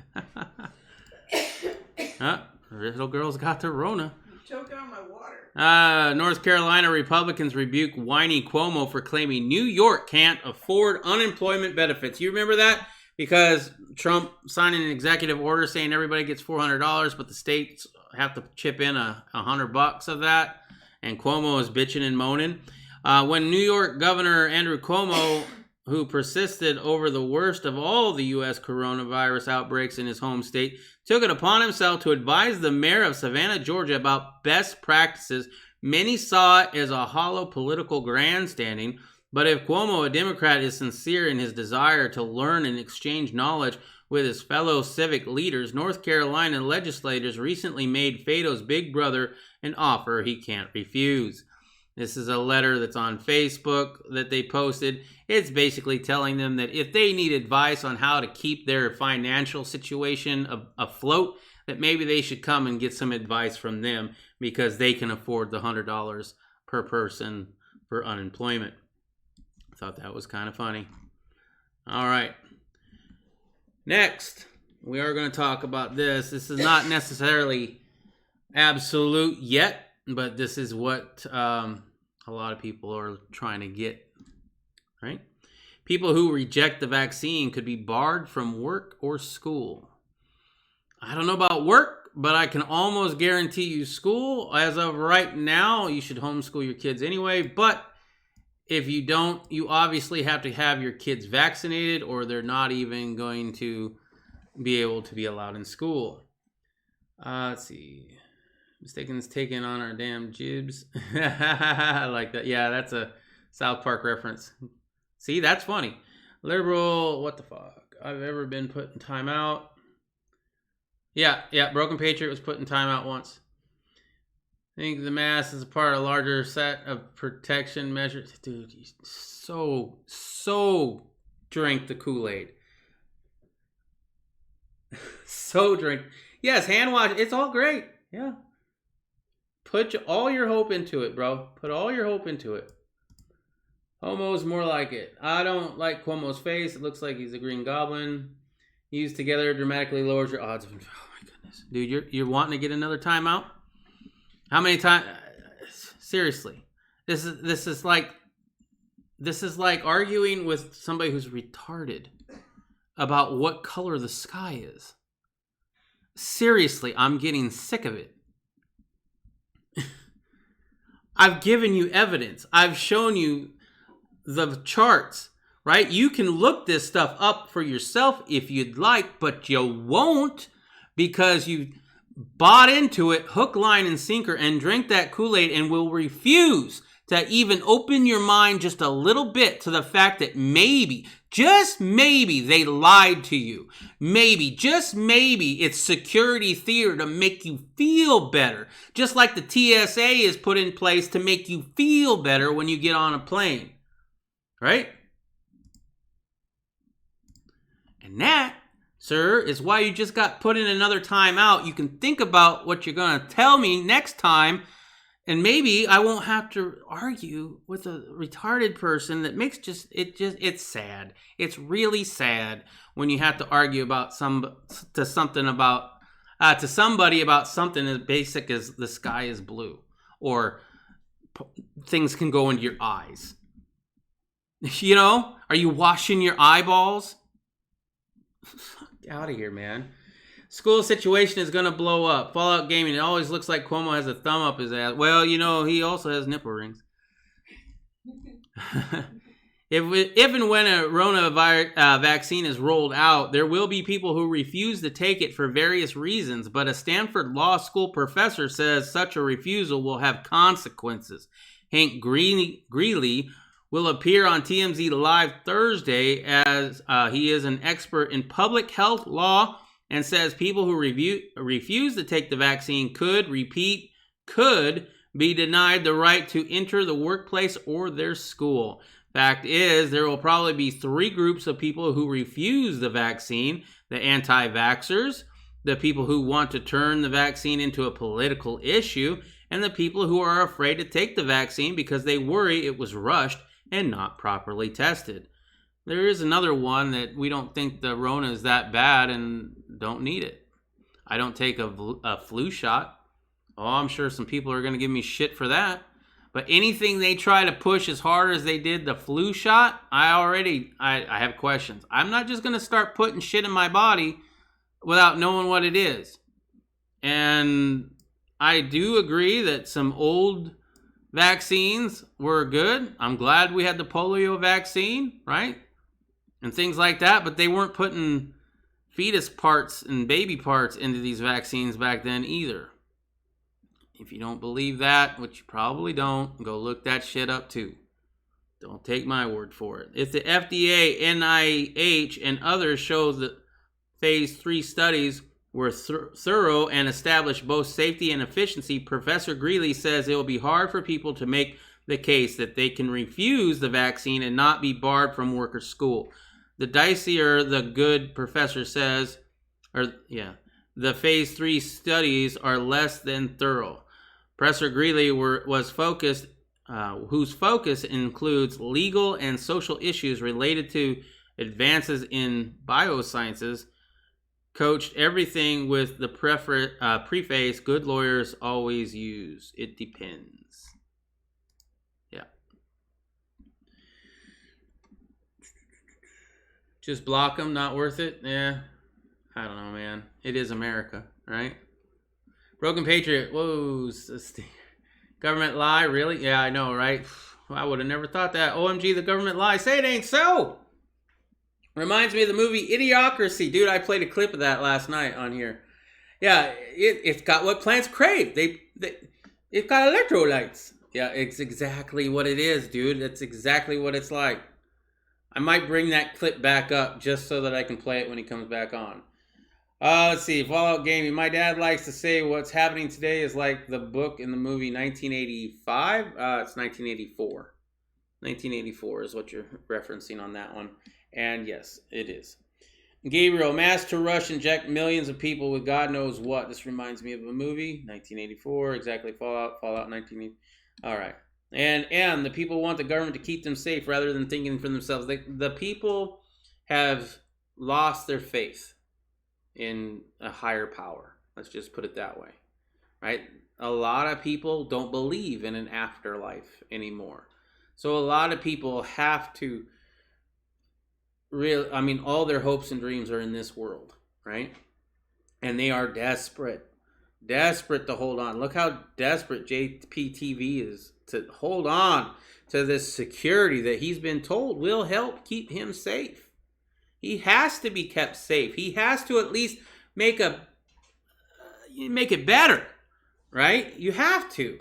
Little girl's got the Rona. Choking on my water. North Carolina Republicans rebuke whiny Cuomo for claiming New York can't afford unemployment benefits. You remember that? Because Trump signed an executive order saying everybody gets $400, but the states have to chip in $100 of that. And Cuomo is bitching and moaning. When New York Governor Andrew Cuomo, who persisted over the worst of all the U.S. coronavirus outbreaks in his home state, took it upon himself to advise the mayor of Savannah, Georgia about best practices, many saw it as a hollow political grandstanding. But if Cuomo, a Democrat, is sincere in his desire to learn and exchange knowledge with his fellow civic leaders, North Carolina legislators recently made Fato's big brother an offer he can't refuse. This is a letter that's on Facebook that they posted. It's basically telling them that if they need advice on how to keep their financial situation afloat, that maybe they should come and get some advice from them because they can afford the $100 per person for unemployment. I thought that was kind of funny. All right. Next, we are going to talk about this. This is not necessarily absolute yet, but this is what a lot of people are trying to get, right? People who reject the vaccine could be barred from work or school. I don't know about work, but I can almost guarantee you school. As of right now, you should homeschool your kids anyway, but if you don't, you obviously have to have your kids vaccinated or they're not even going to be able to be allowed in school. Let's see. Mistaken's taken on our damn jibs. I like that. Yeah, that's a South Park reference. See, that's funny. Liberal, what the fuck? I've ever been put in timeout. Yeah, Broken Patriot was put in timeout once. I think the mask is a part of a larger set of protection measures. Dude, you so drink the Kool-Aid. So drink. Yes, hand wash. It's all great. Yeah. Put all your hope into it, bro. Put all your hope into it. Homo's more like it. I don't like Cuomo's face. It looks like he's a Green Goblin. Used together dramatically lowers your odds of... Oh my goodness. Dude, you're wanting to get another timeout? How many times? Seriously. This is like arguing with somebody who's retarded about what color the sky is. Seriously, I'm getting sick of it. I've given you evidence. I've shown you the charts, right? You can look this stuff up for yourself if you'd like, but you won't because you bought into it hook, line, and sinker and drank that Kool-Aid and will refuse to even open your mind just a little bit to the fact that maybe, just maybe, they lied to you. Maybe, just maybe, it's security theater to make you feel better. Just like the TSA is put in place to make you feel better when you get on a plane. Right? And that, sir, is why you just got put in another timeout. You can think about what you're going to tell me next time. And maybe I won't have to argue with a retarded person that makes it's sad. It's really sad when you have to argue about somebody about something as basic as the sky is blue or things can go into your eyes. You know, are you washing your eyeballs? Get out of here, man. School situation is going to blow up. Fallout Gaming, it always looks like Cuomo has a thumb up his ass. Well, you know, he also has nipple rings. If and when a coronavirus vaccine is rolled out, there will be people who refuse to take it for various reasons, but a Stanford Law School professor says such a refusal will have consequences. Hank Greeley will appear on TMZ Live Thursday as he is an expert in public health law and says people who refuse to take the vaccine could be denied the right to enter the workplace or their school. Fact is, there will probably be 3 groups of people who refuse the vaccine: the anti-vaxxers, the people who want to turn the vaccine into a political issue, and the people who are afraid to take the vaccine because they worry it was rushed and not properly tested. There is another one that we don't think the Rona is that bad and don't need it. I don't take a flu shot. Oh, I'm sure some people are going to give me shit for that. But anything they try to push as hard as they did the flu shot, I have questions. I'm not just going to start putting shit in my body without knowing what it is. And I do agree that some old vaccines were good. I'm glad we had the polio vaccine, right? And things like that, but they weren't putting fetus parts and baby parts into these vaccines back then either. If you don't believe that, which you probably don't, go look that shit up too. Don't take my word for it. If the FDA, NIH, and others show that phase 3 studies were thorough and established both safety and efficiency, Professor Greeley says it will be hard for people to make the case that they can refuse the vaccine and not be barred from work or school. The dicier the good professor says, the phase 3 studies are less than thorough. Professor Greeley whose focus includes legal and social issues related to advances in biosciences, coached everything with the preface good lawyers always use. It depends. Yeah. Just block them, not worth it? Yeah. I don't know, man. It is America, right? Broken Patriot. Whoa. Government lie? Really? Yeah, I know, right? I would have never thought that. OMG, the government lie. Say it ain't so. Reminds me of the movie Idiocracy. Dude, I played a clip of that last night on here. Yeah, it's got what plants crave. It's got electrolytes. Yeah, it's exactly what it is, dude. That's exactly what it's like. I might bring that clip back up just so that I can play it when he comes back on. Let's see. Fallout Gaming. My dad likes to say what's happening today is like the book in the movie 1985. It's 1984. 1984 is what you're referencing on that one. And yes, it is. Gabriel, mass to rush inject millions of people with God knows what. This reminds me of a movie, 1984, exactly. Fallout 1980. All right. And the people want the government to keep them safe rather than thinking for themselves. The people have lost their faith in a higher power. Let's just put it that way, right? A lot of people don't believe in an afterlife anymore. So a lot of people have to all their hopes and dreams are in this world, right? And they are desperate to hold on. Look how desperate JPTV is to hold on to this security that he's been told will help keep him safe. He has to be kept safe. He has to at least make it better, right? You have to.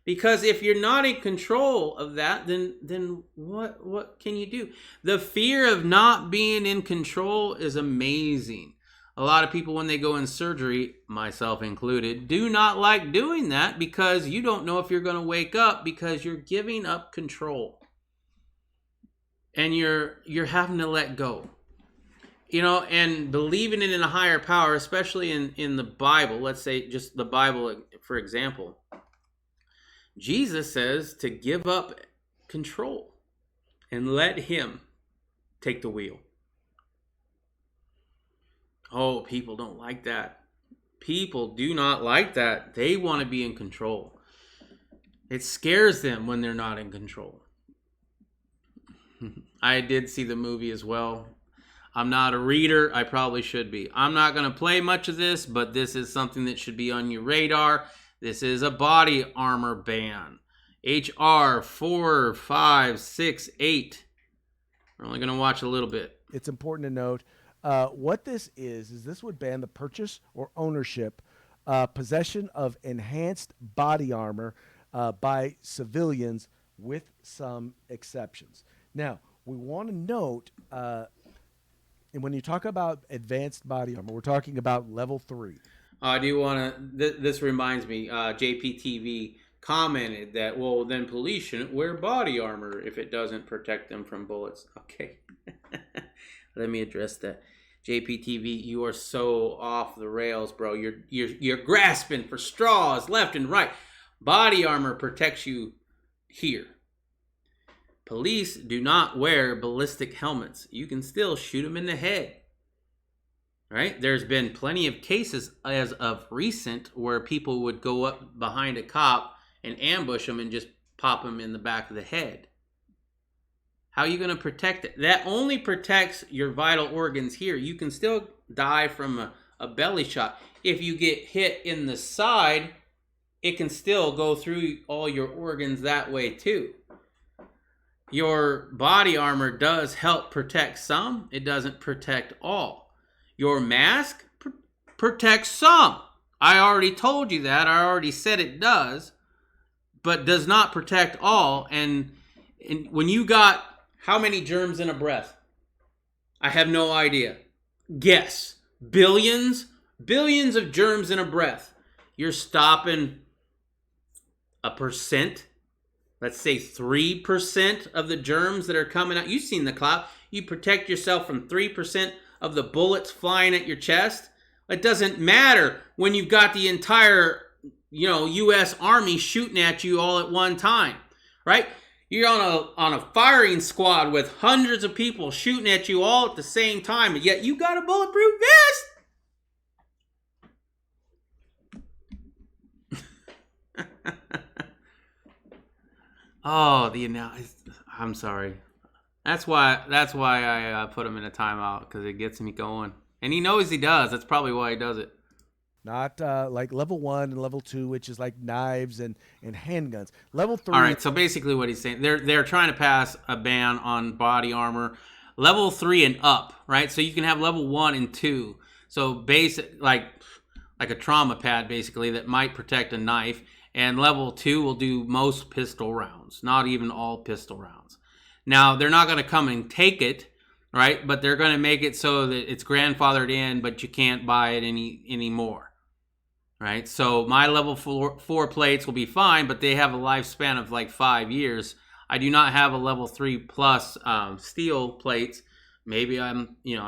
Because if you're not in control of that, then what can you do? The fear of not being in control is amazing. A lot of people, when they go in surgery, myself included, do not like doing that because you don't know if you're going to wake up because you're giving up control. And you're having to let go. You know, and believing in a higher power, especially in the Bible, let's say just the Bible, for example, Jesus says to give up control and let him take the wheel. Oh, people don't like that. People do not like that. They want to be in control. It scares them when they're not in control. I did see the movie as well. I'm not a reader. I probably should be. I'm not going to play much of this, but this is something that should be on your radar. This is a body armor ban. HR 4568. We're only going to watch a little bit. It's important to note what this is this would ban the purchase or ownership, possession of enhanced body armor by civilians with some exceptions. Now, we want to note, and when you talk about advanced body armor, we're talking about level 3. I do want to, this reminds me, JPTV commented that, well, then police shouldn't wear body armor if it doesn't protect them from bullets. Okay. Let me address that. JPTV, you are so off the rails, bro. You're grasping for straws left and right. Body armor protects you here. Police do not wear ballistic helmets. You can still shoot them in the head. Right? There's been plenty of cases as of recent where people would go up behind a cop and ambush them and just pop them in the back of the head. How are you going to protect it? That only protects your vital organs here. You can still die from a belly shot. If you get hit in the side, it can still go through all your organs that way too. Your body armor does help protect some. It doesn't protect all. Your mask protects some. I already told you that. I already said it does, but does not protect all. And when you got how many germs in a breath? I have no idea. Guess. Billions of germs in a breath. You're stopping 1%. Let's say 3% of the germs that are coming out. You've seen the cloud. You protect yourself from 3% of the bullets flying at your chest. It doesn't matter when you've got the entire, U.S. Army shooting at you all at one time, right? You're on a firing squad with hundreds of people shooting at you all at the same time, and yet you got a bulletproof vest. Oh, I'm sorry. That's why I put him in a timeout, because it gets me going, and he knows he does. That's probably why he does it. Not like level 1 and level 2, which is like knives and handguns. Level 3. All right, so basically what he's saying, they're trying to pass a ban on body armor. Level 3 and up, right? So you can have level 1 and 2. So basic, like a trauma pad, basically, that might protect a knife. And level 2 will do most pistol rounds, not even all pistol rounds. Now, they're not going to come and take it, right? But they're going to make it so that it's grandfathered in, but you can't buy it anymore. Right, so my level 4 plates will be fine, but they have a lifespan of like 5 years. I do not have a level 3 plus steel plates. Maybe I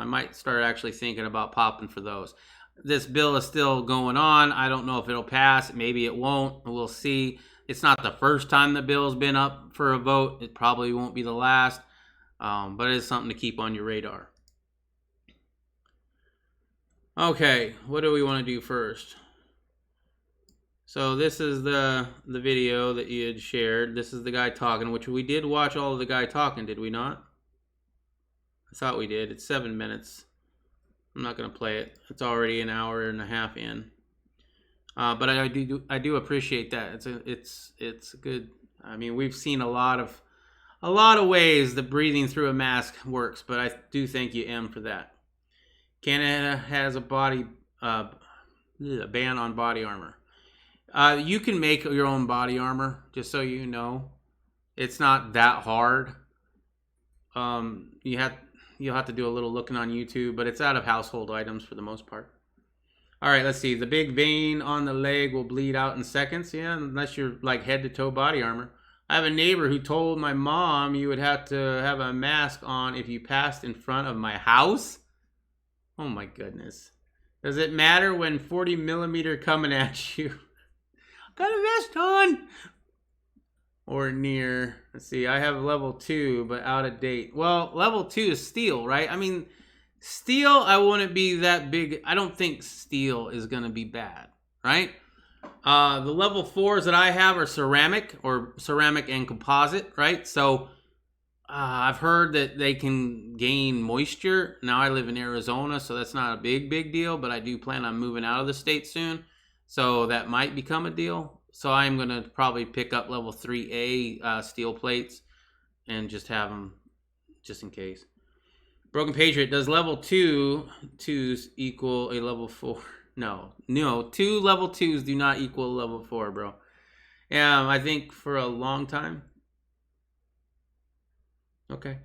might start actually thinking about popping for those. This bill is still going on. I don't know if it'll pass. Maybe it won't. We'll see. It's not the first time the bill's been up for a vote. It probably won't be the last, but it is something to keep on your radar. Okay, what do we want to do first? So this is the video that you had shared. This is the guy talking, which we did watch all of the guy talking, did we not? I thought we did. It's 7 minutes. I'm not going to play it. It's already an hour and a half in. But I do appreciate that. It's good. I mean, we've seen a lot of ways that breathing through a mask works, but I do thank you, M, for that. Canada has a ban on body armor. You can make your own body armor, just so you know. It's not that hard. You'll have to do a little looking on YouTube, but it's out of household items for the most part. All right, let's see. The big vein on the leg will bleed out in seconds. Yeah, unless you're like head to toe body armor. I have a neighbor who told my mom you would have to have a mask on if you passed in front of my house. Oh my goodness. Does it matter when 40 millimeter coming at you? Got a vest on. Or near. Let's see. I have level 2, but out of date. Well, level 2 is steel, right? I mean, steel, I wouldn't be that big. I don't think steel is going to be bad, right? The level 4s that I have are ceramic and composite, right? So I've heard that they can gain moisture. Now I live in Arizona, so that's not a big deal, but I do plan on moving out of the state soon. So that might become a deal. So I'm going to probably pick up level 3A steel plates and just have them just in case. Broken Patriot, does level 2s equal a level 4? No, 2 level 2s do not equal level 4, bro. Yeah, I think for a long time. Okay.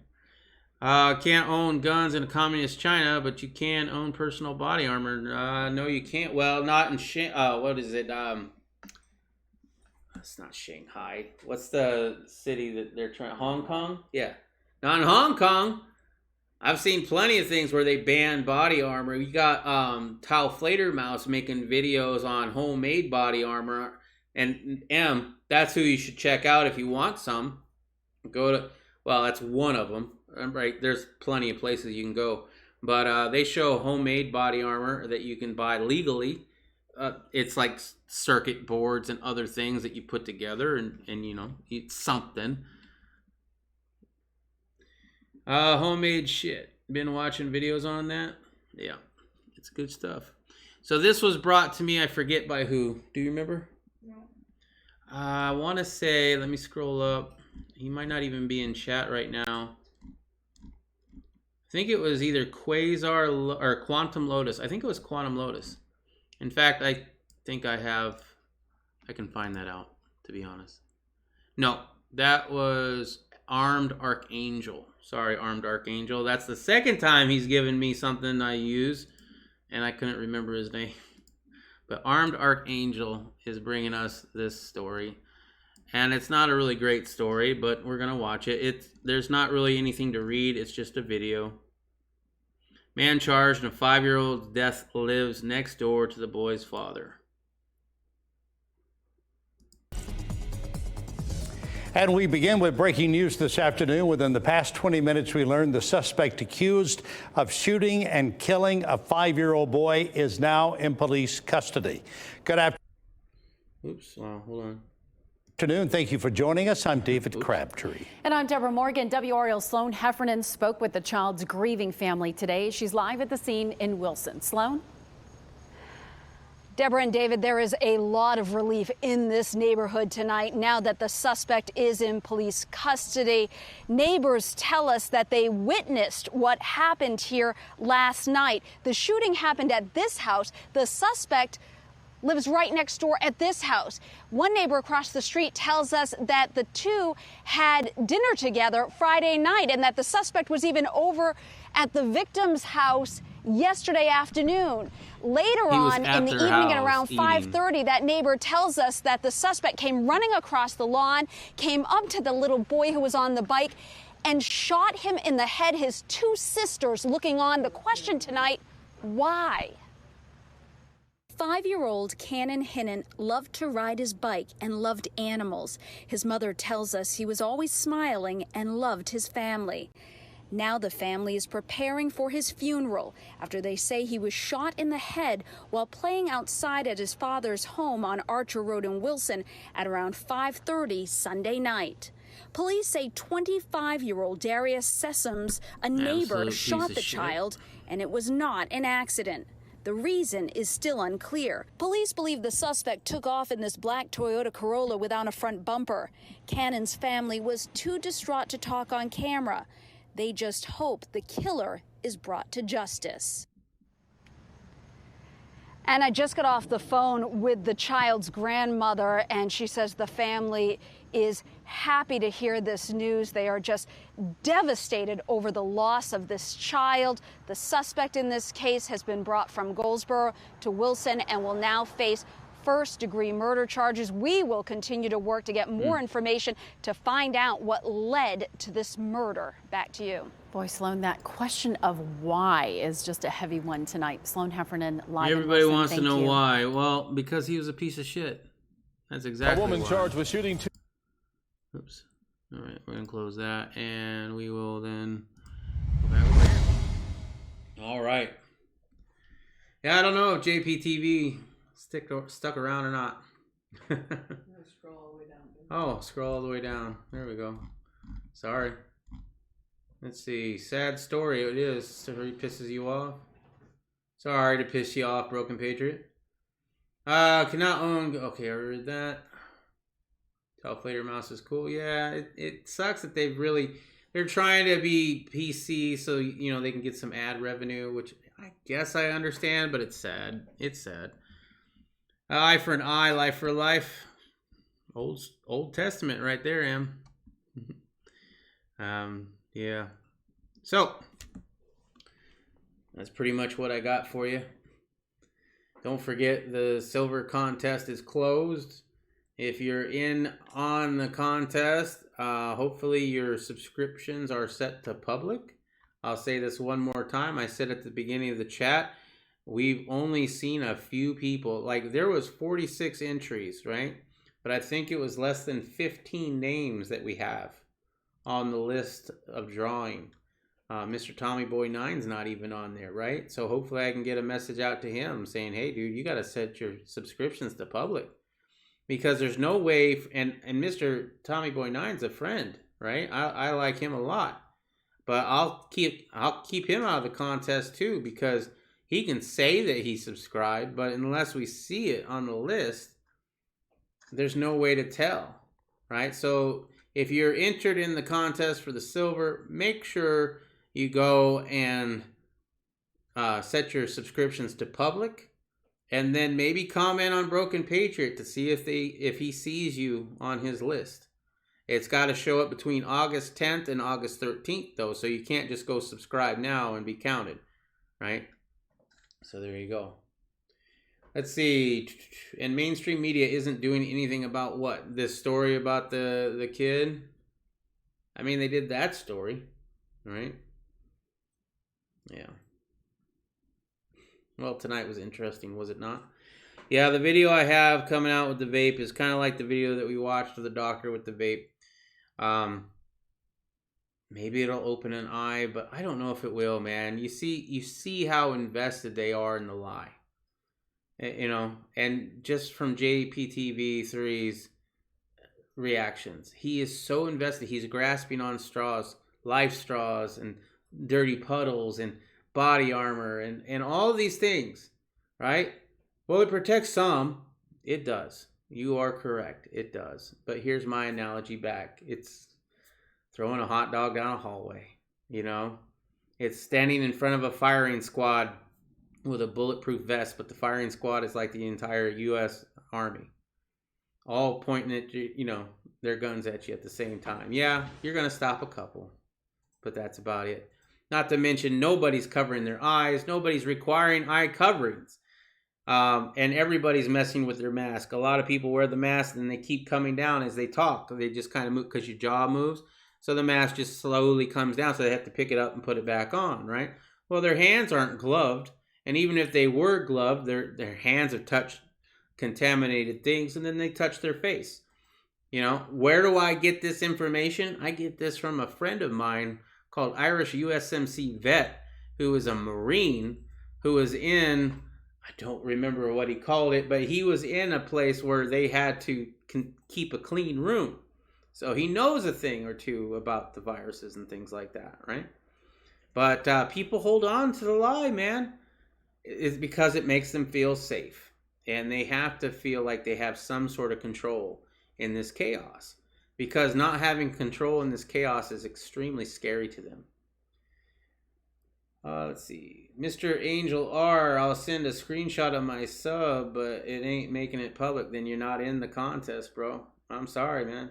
Can't own guns in communist China, but you can own personal body armor. No, you can't. Well, not in what is it? it's not Shanghai. What's the city that they're trying? Hong Kong? Yeah. Now in Hong Kong, I've seen plenty of things where they ban body armor. You got Tile Flater Mouse making videos on homemade body armor. And that's who you should check out if you want some. Go to, well, that's one of them. Right, there's plenty of places you can go. But they show homemade body armor that you can buy legally. It's like circuit boards and other things that you put together and you know, it's something. Homemade shit. Been watching videos on that? Yeah, it's good stuff. So this was brought to me, I forget by who. Do you remember? No. I want to say, let me scroll up. He might not even be in chat right now. I think it was either Quasar or Quantum Lotus. I think it was Quantum Lotus. In fact, I think I can find that out, to be honest. No, that was Armed Archangel. Sorry, Armed Archangel. That's the second time he's given me something I use, and I couldn't remember his name. But Armed Archangel is bringing us this story. And it's not a really great story, but we're going to watch it. There's not really anything to read. It's just a video. Man charged in a 5-year-old's death lives next door to the boy's father. And we begin with breaking news this afternoon. Within the past 20 minutes, we learned the suspect accused of shooting and killing a 5-year-old boy is now in police custody. Good afternoon. Oops, wow, hold on. Afternoon. Thank you for joining us. I'm David Crabtree. And I'm Deborah Morgan. WRL Sloan Heffernan spoke with the child's grieving family today. She's live at the scene in Wilson. Sloan? Deborah and David, there is a lot of relief in this neighborhood tonight now that the suspect is in police custody. Neighbors tell us that they witnessed what happened here last night. The shooting happened at this house. The suspect lives right next door at this house. One neighbor across the street tells us that the two had dinner together Friday night and that the suspect was even over at the victim's house yesterday afternoon. Later on in the evening at around 5:30, that neighbor tells us that the suspect came running across the lawn, came up to the little boy who was on the bike, and shot him in the head. His two sisters looking on. The question tonight, why? 5-year-old Cannon Hinnon loved to ride his bike and loved animals. His mother tells us he was always smiling and loved his family. Now the family is preparing for his funeral after they say he was shot in the head while playing outside at his father's home on Archer Road in Wilson at around 5:30 Sunday night. Police say 25-year-old Darius Sessoms, a neighbor, shot the child, and it was not an accident. The reason is still unclear. Police believe the suspect took off in this black Toyota Corolla without a front bumper. Cannon's family was too distraught to talk on camera. They just hope the killer is brought to justice. And I just got off the phone with the child's grandmother, and she says the family is happy to hear this news. They are just devastated over the loss of this child. The suspect in this case has been brought from Goldsboro to Wilson and will now face first-degree murder charges. We will continue to work to get more information to find out what led to this murder. Back to you. Boy, Sloan, that question of why is just a heavy one tonight. Sloan Heffernan, live. Everybody wants to know why. Well, because he was a piece of shit. That's exactly why. A woman charged with shooting two. Oops. All right, we're going to close that, and we will then go back over here. All right. Yeah, I don't know if JPTV stuck around or not. Scroll all the way down. Oh, scroll all the way down. There we go. Sorry. Let's see. Sad story it is. Story pisses you off. Sorry to piss you off, Broken Patriot. Cannot own. Okay, I read that. Tell Flater Mouse is cool. Yeah, it sucks that they're trying to be PC so you know they can get some ad revenue, which I guess I understand, but it's sad. It's sad. Eye for an eye, life for a life. Old Testament right there, Em. Yeah. So that's pretty much what I got for you. Don't forget the silver contest is closed. If you're in on the contest, hopefully your subscriptions are set to public. I'll say this one more time. I said at the beginning of the chat, we've only seen a few people. Like, there was 46 entries, right? But I think it was less than 15 names that we have on the list of drawing. Mr. Tommy Boy 9's not even on there, right? So hopefully I can get a message out to him saying, hey, dude, you got to set your subscriptions to public. Because there's no way, and Mr. Tommy Boy 9's a friend, right? I like him a lot. But I'll keep him out of the contest too, because he can say that he subscribed, but unless we see it on the list, there's no way to tell, right? So if you're entered in the contest for the silver, make sure you go and set your subscriptions to public, and then maybe comment on Broken Patriot to see if he sees you on his list. It's got to show up between August 10th and August 13th, though, so you can't just go subscribe now and be counted, right? So there you go. Let's see. And mainstream media isn't doing anything about what? This story about the kid? I mean, they did that story, right? Yeah. Well, tonight was interesting, was it not? Yeah, the video I have coming out with the vape is kind of like the video that we watched of the doctor with the vape. Maybe it'll open an eye, but I don't know if it will, man. You see how invested they are in the lie. You know, and just from JPTV3's reactions, he is so invested. He's grasping on straws, life straws, and dirty puddles, and body armor, and all of these things, right? Well, it protects some. It does. You are correct. It does. But here's my analogy back. It's throwing a hot dog down a hallway, you know? It's standing in front of a firing squad with a bulletproof vest, but the firing squad is like the entire U.S. Army. All pointing at you, you know, their guns at you at the same time. Yeah, you're going to stop a couple, but that's about it. Not to mention, nobody's covering their eyes. Nobody's requiring eye coverings. And everybody's messing with their mask. A lot of people wear the mask and they keep coming down as they talk. They just kind of move because your jaw moves. So the mask just slowly comes down. So they have to pick it up and put it back on, right? Well, their hands aren't gloved. And even if they were gloved, their hands have touched contaminated things, and then they touch their face. You know, where do I get this information? I get this from a friend of mine called Irish USMC Vet, who is a Marine, who was in, I don't remember what he called it, but he was in a place where they had to keep a clean room. So he knows a thing or two about the viruses and things like that, right? But people hold on to the lie, man. It's because it makes them feel safe. And they have to feel like they have some sort of control in this chaos. Because not having control in this chaos is extremely scary to them. Let's see. Mr. Angel R, I'll send a screenshot of my sub, but it ain't making it public. Then you're not in the contest, bro. I'm sorry, man.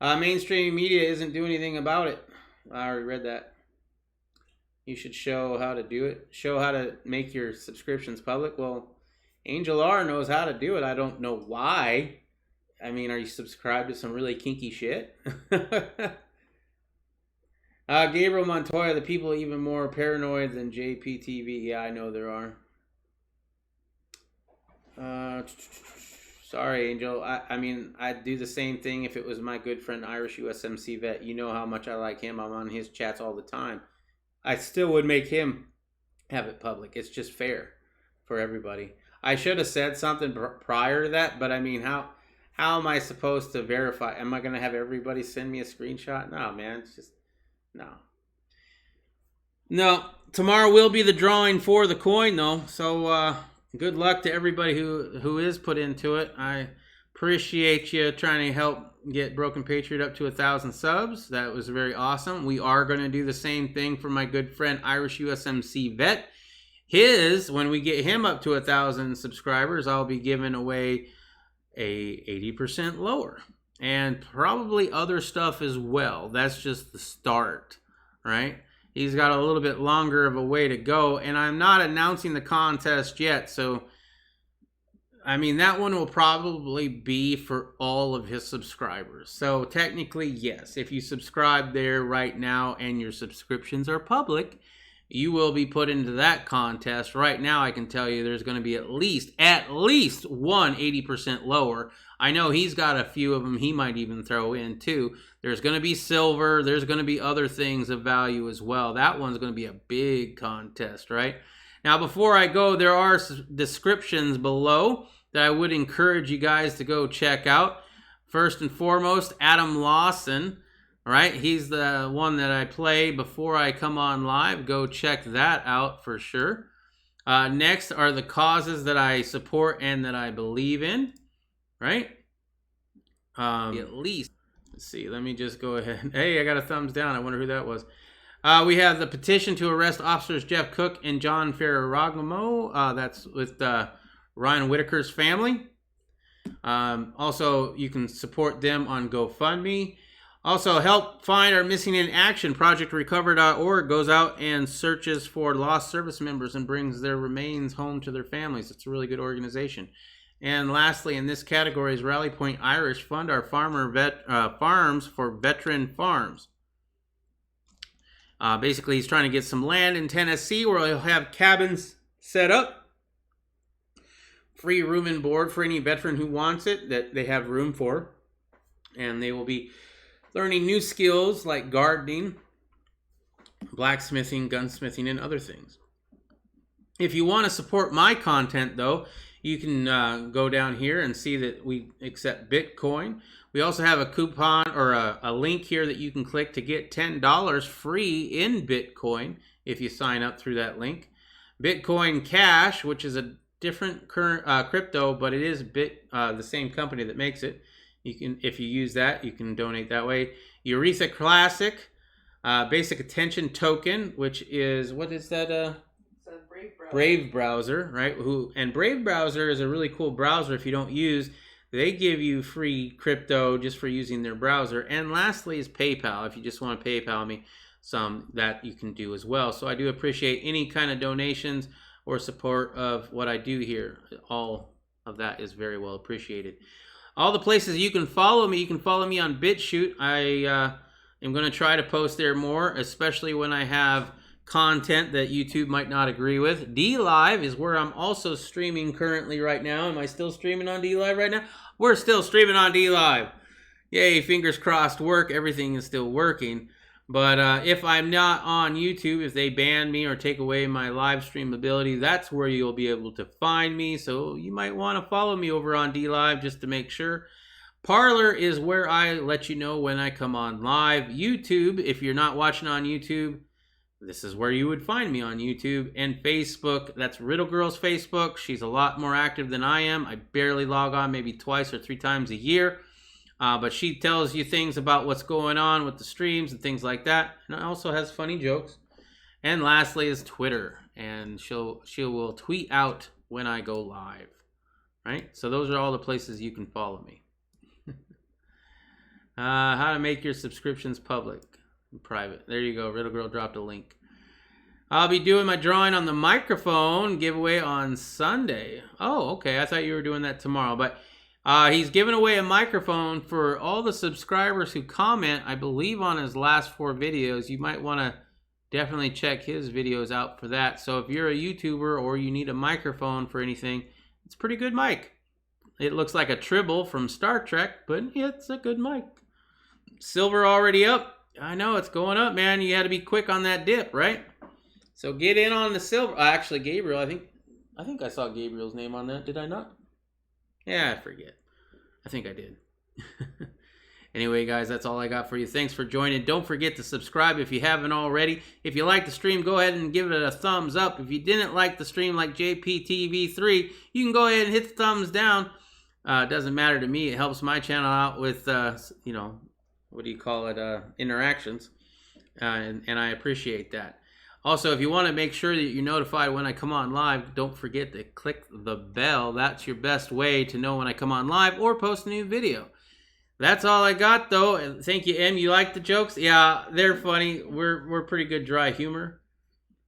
Mainstream media isn't doing anything about it. I already read that. You should show how to do it. Show how to make your subscriptions public. Well, Angel R knows how to do it. I don't know why. I mean, are you subscribed to some really kinky shit? Gabriel Montoya, the people even more paranoid than JPTV. Yeah, I know there are. Sorry, Angel. I mean, I'd do the same thing if it was my good friend Irish USMC Vet. You know how much I like him. I'm on his chats all the time. I still would make him have it public. It's just fair for everybody. I should have said something prior to that, but I mean, how am I supposed to verify? Am I going to have everybody send me a screenshot? No, man. It's just, no. No, tomorrow will be the drawing for the coin, though. So good luck to everybody who is put into it. I appreciate you trying to help get Broken Patriot up to 1,000 subs. That was very awesome. We are going to do the same thing for my good friend Irish USMC Vet. When we get him up to 1,000 subscribers, I'll be giving away a 80% lower. And probably other stuff as well. That's just the start, right? He's got a little bit longer of a way to go. And I'm not announcing the contest yet, so I mean, that one will probably be for all of his subscribers. So technically, yes, if you subscribe there right now and your subscriptions are public, you will be put into that contest. Right now, I can tell you there's going to be at least one 80% lower. I know he's got a few of them he might even throw in too. There's going to be silver. There's going to be other things of value as well. That one's going to be a big contest, right? Now, before I go, there are descriptions below that I would encourage you guys to go check out. First and foremost, Adam Lawson, all right? He's the one that I play before I come on live. Go check that out for sure. Next are the causes that I support and that I believe in, right? At least, let's see, let me just go ahead. Hey, I got a thumbs down. I wonder who that was. We have the petition to arrest officers Jeff Cook and John Ferragamo. That's with Ryan Whitaker's family. Also, you can support them on GoFundMe. Also, help find our missing in action. ProjectRecover.org goes out and searches for lost service members and brings their remains home to their families. It's a really good organization. And lastly, in this category is Rally Point Irish Fund, our farms for veteran farms. Basically, he's trying to get some land in Tennessee where he'll have cabins set up. Free room and board for any veteran who wants it, that they have room for. And they will be learning new skills like gardening, blacksmithing, gunsmithing, and other things. If you want to support my content, though, you can go down here and see that we accept Bitcoin. We also have a coupon or a link here that you can click to get $10 free in Bitcoin if you sign up through that link. Bitcoin Cash, which is a different current crypto, but it is the same company that makes it. You can, if you use that, you can donate that way. Erethreum Classic, Basic Attention Token, which is, what is that? Brave Browser, right? And Brave Browser is a really cool browser. If you don't use, they give you free crypto just for using their browser. And lastly is PayPal. If you just want to PayPal me some, that you can do as well. So I do appreciate any kind of donations or support of what I do here. All of that is very well appreciated. All the places you can follow me on BitChute. I am going to try to post there more, especially when I have content that YouTube might not agree with. DLive is where I'm also streaming currently right now. Am I still streaming on DLive right now? We're still streaming on DLive. Yay, fingers crossed work. Everything is still working. But if I'm not on YouTube, if they ban me or take away my live stream ability, that's where you'll be able to find me. So you might want to follow me over on DLive just to make sure. Parler is where I let you know when I come on live. YouTube, if you're not watching on YouTube, this is where you would find me on YouTube. And Facebook, that's Riddle Girl's Facebook. She's a lot more active than I am. I barely log on maybe twice or 3 times a year. But she tells you things about what's going on with the streams and things like that. And also has funny jokes. And lastly is Twitter. And she will tweet out when I go live. Right? So those are all the places you can follow me. How to make your subscriptions public. Private. There you go. Riddle Girl dropped a link. I'll be doing my drawing on the microphone giveaway on Sunday. Oh, okay. I thought you were doing that tomorrow. But he's giving away a microphone for all the subscribers who comment, I believe, on his last 4 videos. You might want to definitely check his videos out for that. So if you're a YouTuber or you need a microphone for anything, it's a pretty good mic. It looks like a Tribble from Star Trek, but it's a good mic. Silver already up. I know, it's going up, man. You had to be quick on that dip, right? So get in on the silver. Actually, Gabriel, I think I saw Gabriel's name on that. Did I not? Yeah, I forget. I think I did. Anyway, guys, that's all I got for you. Thanks for joining. Don't forget to subscribe if you haven't already. If you like the stream, go ahead and give it a thumbs up. If you didn't like the stream like JPTV3, you can go ahead and hit the thumbs down. It doesn't matter to me. It helps my channel out with, what do you call it, interactions, and I appreciate that. Also, if you want to make sure that you're notified when I come on live, don't forget to click the bell. That's your best way to know when I come on live or post a new video. That's all I got, though. Thank you, Em. You like the jokes? Yeah, they're funny. We're pretty good dry humor.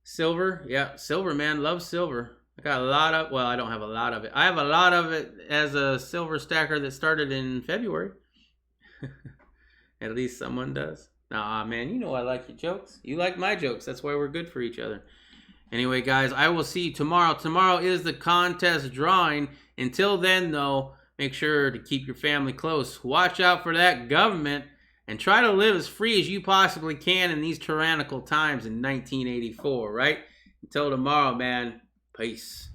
Silver, yeah, Silver, man, love Silver. I got a lot of, well, I don't have a lot of it. I have a lot of it as a silver stacker that started in February. At least someone does. Nah, man, you know I like your jokes. You like my jokes. That's why we're good for each other. Anyway, guys, I will see you tomorrow. Tomorrow is the contest drawing. Until then, though, make sure to keep your family close. Watch out for that government and try to live as free as you possibly can in these tyrannical times in 1984, right? Until tomorrow, man. Peace.